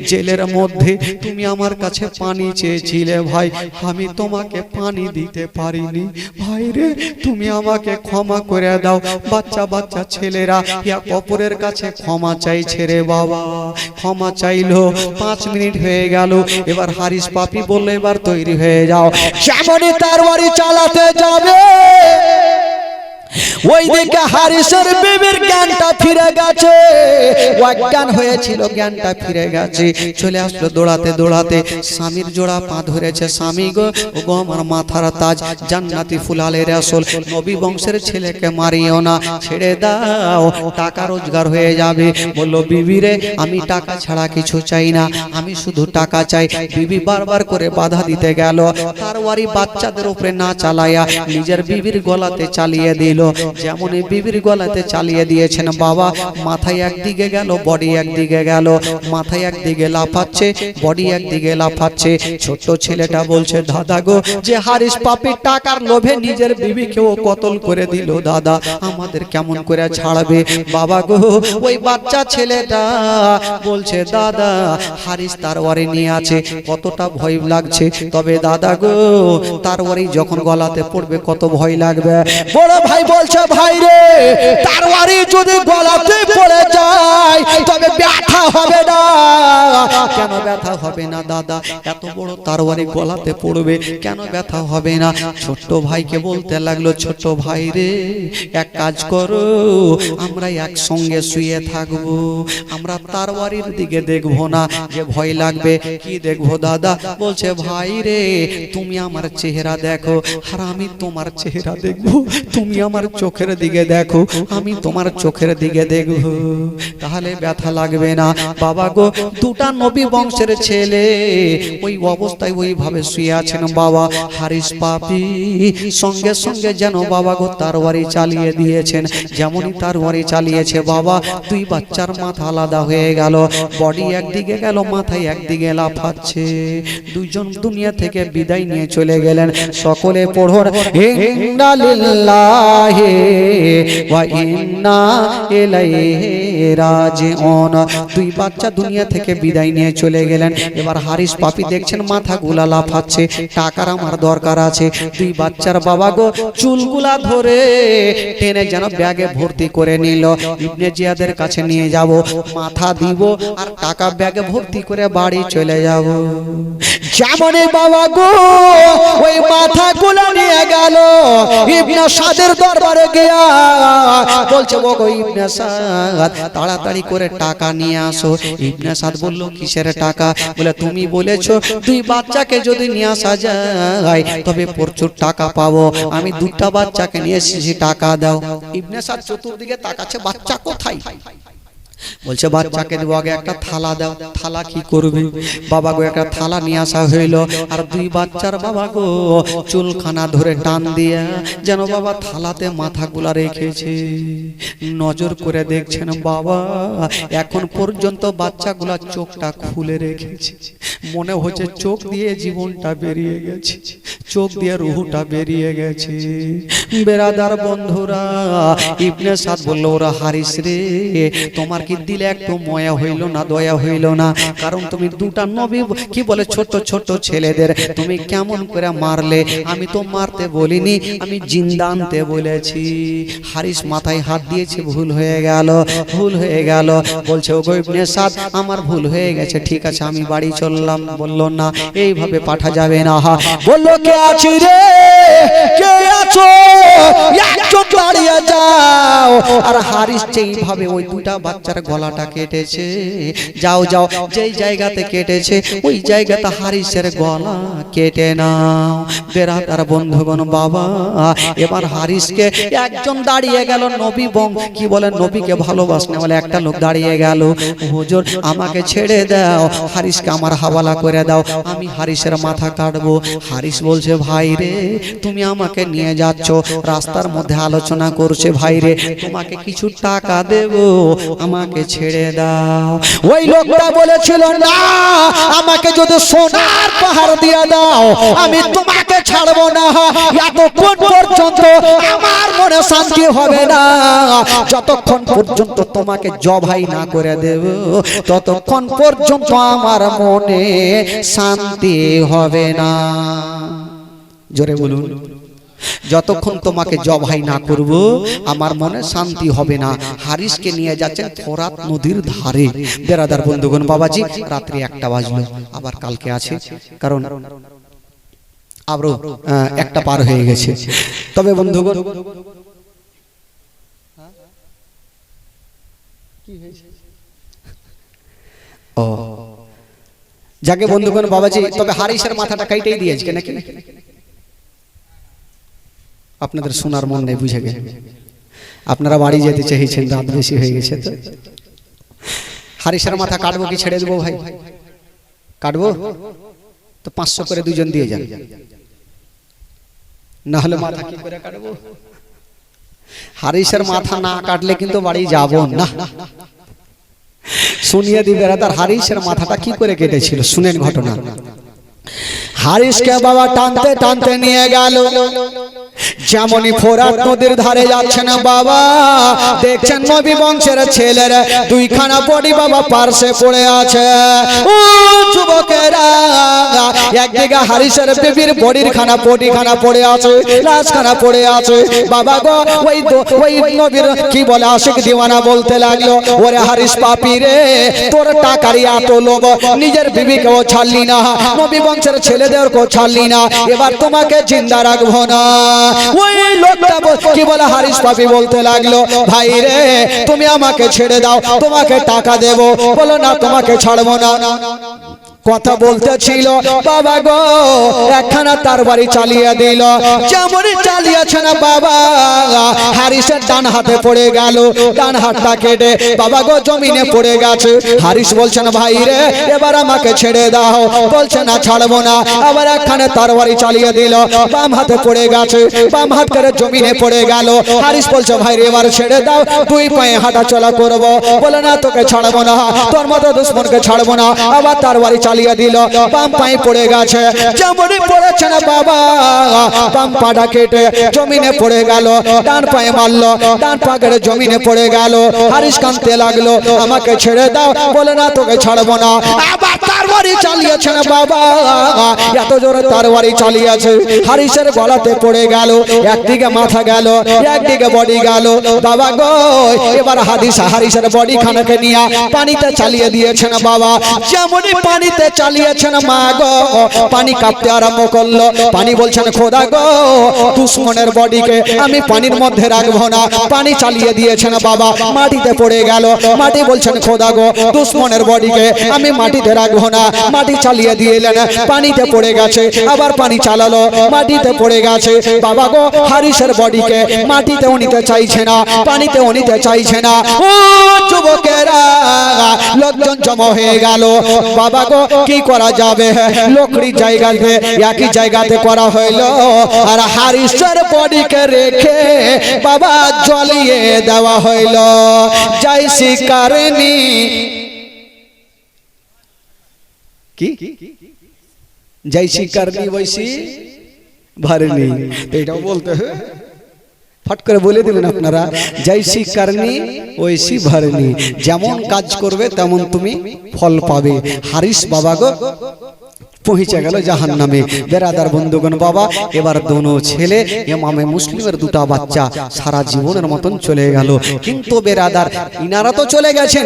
জেলের মধ্যে তুমি আমার কাছে পানি চেয়েছিলে ভাই, আমি তোমাকে পানি দিতে পারিনি ভাই রে, তুমি আমাকে ক্ষমা করে দাও। বাচ্চা বাচ্চা ছেলেরা এক অপরের কাছে ক্ষমা চাইছে রে বাবা। ক্ষমা চাইলো, 5 মিনিট হয়ে গেল। এবার হারিস পাপি বললো এবার তৈরি হয়ে যাও। যেমনই তার বাড়ি চালাতে যাবে ওইদিকে হারিসের বিবির জ্ঞানটা ফিরে গেছে, অজ্ঞান হয়েছিল জ্ঞানটা ফিরে গেছে। চলে আসলো দৌড়াতে দৌড়াতে, স্বামীর জোড়া পা ধরেছে। স্বামী গো, ও গো আমার মাথার তাজ, জান্নাতি ফুলালের আসল, নবী বংশের ছেলেকে মারিও না, ছেড়ে দাও, টাকা রোজগার হয়ে যাবে। বললো বিবি রে আমি টাকা ছাড়া কিছু চাই না, আমি শুধু টাকা চাই। বিবি বারবার করে বাধা দিতে গেল, তার ওয়ারি বাচ্চাদের উপরে না চালায়া নিজের বিবির গলাতে চালিয়ে দিল। যেমনই বিবির গলাতে চালিয়ে দিয়েছেন বাবা, মাথায় একদিকে গেল, বডি একদিকে গেল। মাথায় একদিকে লাফাচ্ছে, বডি একদিকে লাফাচ্ছে। ছোট ছেলেটা বলছে দাদা গো, যে হারিস পাপি টাকার লোভে নিজের বিবিকেও কতল করে দিল, দাদা আমাদের কেমন করে ছাড়বে? বাবা গো, ওই বাচ্চা ছেলেটা বলছে দাদা হারিস তার ওয়ারি নিয়ে আছে, কতটা ভয় লাগছে। তবে দাদা গো, তার ওয়ারি যখন গলাতে পড়বে কত ভয় লাগবে। বড় ভাই বলছে ভাই রে, তারওয়ারি যদি গলাতে পড়ে যায় তবে ব্যথা হবে না। কেন ব্যথা হবে না দাদা? এত বড় তারওয়ারি গলাতে পড়বে, কেন ব্যথা হবে না? ছোট্ট ভাইকে বলতে লাগলো, ছোট ভাই রে এক কাজ করো, আমরা একসঙ্গে শুয়ে থাকবো, আমরা তারওয়ারির দিকে দেখবো না যে ভয় লাগবে। কি দেখবো দাদা? বলছে ভাই রে তুমি আমার চেহারা দেখো আর আমি তোমার চেহারা দেখবো, তুমি আমার চোখের দিকে দেখো, আমি তোমার চোখের দিকে দেখবো, তাহলে ব্যথা লাগবে না। বাবা গো, দুটা নবী বংশের ছেলে ওই অবস্থায় ওইভাবে শুয়ে আছেন বাবা। হারিস পাপি সঙ্গে সঙ্গে যেন বাবা গো তারওয়ারি চালিয়ে দিয়েছেন। যেমনই তারওয়ারি চালিয়েছে বাবা, দুই বাচ্চার মাথা আলাদা হয়ে গেল, বডি একদিকে গেল, মাথায় একদিকে লাফাচ্ছে। দুইজন দুনিয়া থেকে বিদায় নিয়ে চলে গেলেন। সকলে পড়ুন ইন্না লিল্লাহি ওয়া ইন্না ইলাইহি রাজিউন। দুই বাচ্চা দুনিয়া থেকে বিদায় নিয়ে চলে গেলেন। এবার হারিস পাপি দেখছেন মাথাগুলা লাফাচ্ছে, টাকার আমার দরকার আছে। দুই বাচ্চার বাবা গো চুলগুলা ধরে টেনে যেন ব্যাগে ভর্তি করে নিল। ইবনে জিয়াদের কাছে নিয়ে যাব, মাথা দিব আর টাকা ব্যাগে ভর্তি করে বাড়ি চলে যাব। যেমনই বাবা গো ওই মাথাগুলা নিয়ে গেল ইবনে সাদের দরবারে গিয়া বলছে ও গো ইবনে সাদ তাড়াতাড়ি করে টাকা নিয়ে আসো। ইবনে সাদ বলল কিসের টাকা? বলে তুমি বলেছো দুই বাচ্চাকে যদি নিয়ে আসা যায় তবে প্রচুর টাকা পাবো, আমি দুটা বাচ্চাকে নিয়ে এসেছি, টাকা দাও। ইবনে সাদ চতুর্দিকে তাকাচ্ছে, বাচ্চা কোথায়? বলছে বাচ্চাকে দেবো, আগে একটা থালা দাও। থালা কি করবে? বাবা গো একটা থালা নিয়ে আসা হইল, আর দুই বাচ্চার বাবা গো চুলখানা ধরে টান দিয়ে যেন বাবা থালাতে মাথাগুলা রেখেছে। নজর করে দেখছেন বাবা এখন পর্যন্ত বাচ্চাগুলা চোখটা খুলে রেখেছে, মনে হচ্ছে চোখ দিয়ে জীবনটা বেরিয়ে গেছে, চোখ দিয়ে রুহটা বেরিয়ে গেছে। বেরাদার বন্ধুরা, ইবনে সাদ বলল ওরা হারিস রে তোমার কি দিলে একটু ময়া হইল না, দয়া হইল না? কারণ তুমি দুটা নবী কি বলে ছোট ছোট ছেলেদের তুমি কেমন করে মারলে? আমি তো মারতে বলিনি, আমি জিন্দা আনতে বলেছি। হারিস মাথায় হাত দিয়েছে, ভুল হয়ে গেল, ভুল হয়ে গেল। বলছে ওগো ইবনে সাদ আমার ভুল হয়ে গেছে, ঠিক আছে আমি বাড়ি চললাম। বলল না এইভাবে পাঠা যাবে না। বললো কে আছি রে, কে আছো, একজন দাঁড়িয়ে যাও। আর হারিস এইভাবে ওই দুটা বাচ্চার গলাটা কেটেছে। যাও যাও, যেই জায়গাতে কেটেছে ওই জায়গাতে হারিসের গলা কেটে নাও। বেরাদার বন্ধুগণ বাবা, এবার হারিসকে একজন দাঁড়িয়ে গেল, নবী কি বলেন নবীকে ভালোবাসনে বলে একটা লোক দাঁড়িয়ে গেল, হুজুর আমাকে ছেড়ে দাও, হারিসকে আমার হাওয়ালা করে দাও, আমি হারিসের মাথা কাটবো। হারিস বলছে বলছে ভাই রে তুমি আমাকে নিয়ে যাচ্ছ, রাস্তার মধ্যে আলোচনা করছে ভাই রে তোমাকে কিছু টাকা দেব, আমাকে ছেড়ে দাও। ওই লোকটা বলেছিল না, আমাকে যদি সোনার পাহাড় দিয়ে দাও আমি তোমাকে ছাড়বো না, এতক্ষণ পর্যন্ত আমার মনে শান্তি হবে না, যতক্ষণ পর্যন্ত তোমাকে জবাই না করে দেব ততক্ষণ পর্যন্ত আমার মনে শান্তি হবে না। জোরে বলুন, যতক্ষণ তোমাকে জবাই না করব আমার মনে শান্তি হবে না। হারিসকে নিয়ে যাচ্ছেন ফোরাত নদীর ধারে। বেরাদার বন্ধুগণ বাবাজি, রাত্রি 1টা বাজলো, আবার কালকে আছে, কারণ আরো 1টা পার হয়ে গেছে। তবে বন্ধুগণ ও যাকে বন্ধুগণ বাবাজি, তবে হারিসের মাথাটা কাইটেই দিয়েছে নাকি? আপনাদের শোনার মন নেই, বুঝে গেছে। আপনারা বাড়ি যেতে চাইছেন, রাত বেশি হয়ে গেছে। তো হারিসের মাথা কাটবো কি ছেড়ে দেবো ভাই? কাটবো তো 500 করে দুজন দিয়ে যান, না হলে মাথা কি করে কাটবো? হারিসের মাথা না কাটলে কিন্তু বাড়ি যাব না। শুনিয়ে দিবে তার হারিসের মাথাটা কি করে কেটেছিল, শুনেন ঘটনা। হারিসকে বাবা টানতে টানতে নিয়ে গেল, যেমনই ফোরাত নদীর ধারে যাচ্ছেন বাবা, দেখছেন নবী বংশের ছেলের 2খানা বডি বাবা পার্শ্বে পড়ে আছে। ও যুবকেরা, একদিকে হারিসের বিবির বডির খানা পটিখানা পড়ে আছে, লাশখানা পড়ে আছে। বাবা গো, ওই নবীর কি বলে আশিক দিওয়ানা বলতে লাগলো, ওরে হারিস পাপী রে, তোর টাকারই এত লোভ, নিজের বিবিকেও ছাড়লি না, নবী বংশের ছেলেদেরকেও ছাড়লি না, এবার তোমাকে জিন্দা রাখবো না। ওই লোকটা কি বলে হারিস পাপী বলতে লাগলো, ভাই রে তুমি আমাকে ছেড়ে দাও, তোমাকে টাকা দেব। বলো না, তোমাকে ছাড়বো না। কথা বলতে ছিল বাবা গো, একখানা তার বাড়ি চালিয়ে দিল। যেমনই চালিয়েছে না বাবা, হারিসের ডান হাতে পড়ে গেল, ডান হাতটা কেটে বাবা গো জমিনে পড়ে গেছে। হারিস বলছেন ভাই রে এবার আমাকে ছেড়ে দাও, বলছে না ছাড়বো না। আবার একখানে তার বাড়ি চালিয়ে দিল, বাম হাতে পড়ে গেছে, বাম হাত করে জমিনে পড়ে গেল। হারিস বলছে ভাই রে এবার ছেড়ে দাও, 2 পায়ে হাঁটা চলা করবো। বলে না, তোকে ছাড়বো না, তোর মতো দুশ্মনকে ছাড়বো না। আবার তার বাড়ি চালিয়ে দিল, বাম পায়ে পড়ে গেছে। যেমনই পড়েছে না বাবা, বাম পাটা কেটে জমিনে পড়ে গেল, ডান পায়ে মারলো, ডান পা কেটে জমিনে পড়ে গেল। হারিস কাঁদতে লাগলো, আমাকে ছেড়ে দাও। বলে না, তোকে ছাড়বো না। আবার তার বাড়ি চালিয়েছে না বাবা, এত জোরে তার বাড়ি চালিয়েছে, হারিসের গলাতে পড়ে গেল, একদিকে মাথা গেল, একদিকে বডি গেল। বাবা গো, এবার হারিসের বডি খানাকে নিয়ে পানিতে চালিয়ে দিয়েছেন বাবা। যেমনই পানিতে চালিয়েছেন মা গো, পানি কাঁপতে আরম্ভ করলো। পানি বলছেন খোদা গো, দুশ্মনের বডিকে আমি পানির মধ্যে রাখবো না। পানি চালিয়ে দিয়েছেন বাবা, মাটিতে পড়ে গেল। মাটি বলছেন খোদা গো, দুশ্মনের বডিকে আমি মাটিতে রাখবো না। মাটি চালিয়ে দিলেন, পানিতে পড়ে গেছে। আবার পানি চালালো, মাটিতে পড়ে গেছে। বাবা গো, হারিসের বডিকে মাটিতেও নিতে চাইছে না, পানিতেও নিতে চাইছে না। ও যুবকেরা, লোকজন জমা হয়ে গেল। বাবা গো, কি করা যাবে? লোকড়ির জায়গাতে একই জায়গাতে করা হইলো, আর হারিসের বডিকে রেখে বাবা জ্বলিয়ে দেওয়া হইলো। জয় শিকারনি কি জয় শিকারনি বৈশি ভরনি, এটাও বলতে হবে। ফট করে বলে দিবেন আপনারা, জৈসি করনি ওইসি ভরনি, যেমন কাজ করবে তেমন তুমি ফল পাবে। হারিস বাবা গো পৌঁছে গেল জাহান্নামে। বেরাদার বন্ধুগণ বাবা, এবার দোনো ছেলে ইমামে মুসলিমের 2টা বাচ্চা সারা জীবনের মতন চলে গেল। কিন্তু বেরাদার ইনারা তো চলে গেছেন,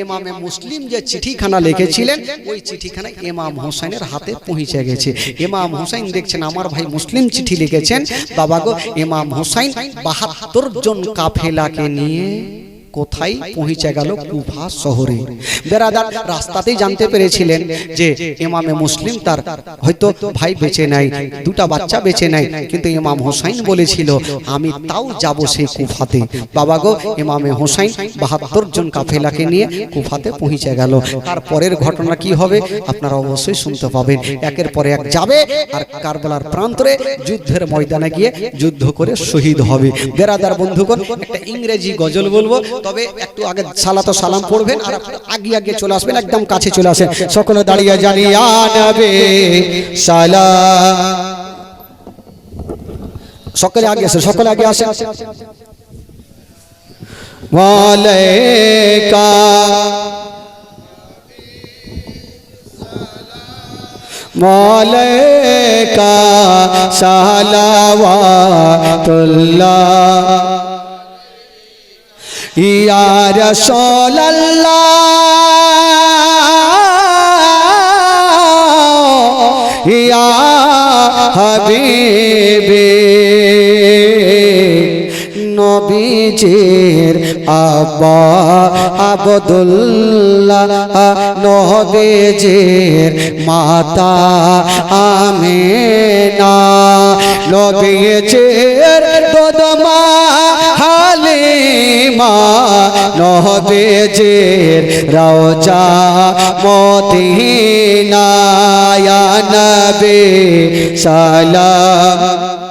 ইমামে মুসলিম যে চিঠিখানা লিখেছিলেন ওই চিঠিখানা ইমাম হোসেনের হাতে পৌঁছে গেছে। ইমাম হোসেন দেখছেন আমার ভাই মুসলিম চিঠি লিখেছেন। বাবা গো, ইমাম হোসেন 72 জন কাফেলাকে নিয়ে কোথায় পৌঁছে গেল? কুফা শহরে। বেরাদার, রাস্তাতেই জানতে পেরেছিলেন যে ইমামে মুসলিম তার হয়তো ভাই বেঁচে নাই, দুটা বাচ্চা বেঁচে নাই, কিন্তু ইমাম হোসাইন বলেছিল আমি তাও যাব সেই কুফাতে। বাবা গো, ইমামে হোসাইন 72 জন কাফেলাকে নিয়ে কুফাতে পৌঁছে গেল। তারপরের ঘটনা কি হবে আপনারা অবশ্যই শুনতে পাবেন। একের পর এক যাবে আর কারবালার প্রান্তরে যুদ্ধের ময়দানে গিয়ে যুদ্ধ করে শহীদ হবে। বেরাদার বন্ধুগণ, একটা ইংরেজি গজল বলবো, তবে একটু আগে সালাত ও সালাম পড়বেন আর আগে আগে চলে আসবেন, একদম কাছে চলে আসেন। সকলে দাঁড়িয়ে জানি ইয়া নবী সালাম। সকলে আগে আসেন, সকলে আগে আসেন। ওয়ালাইকা ওয়ালাইকা সালাওয়াতুল্লাহ ইয়া রাসূলুল্লাহ ইয়া হাবিবি। নবীজির আব্বা আব্দুল্লাহ, নবীজির মাতা আমিনা, নবীজির দোদমা হালিমা, নবীজির রওজা মদিনা। ইয়া নবী সালাম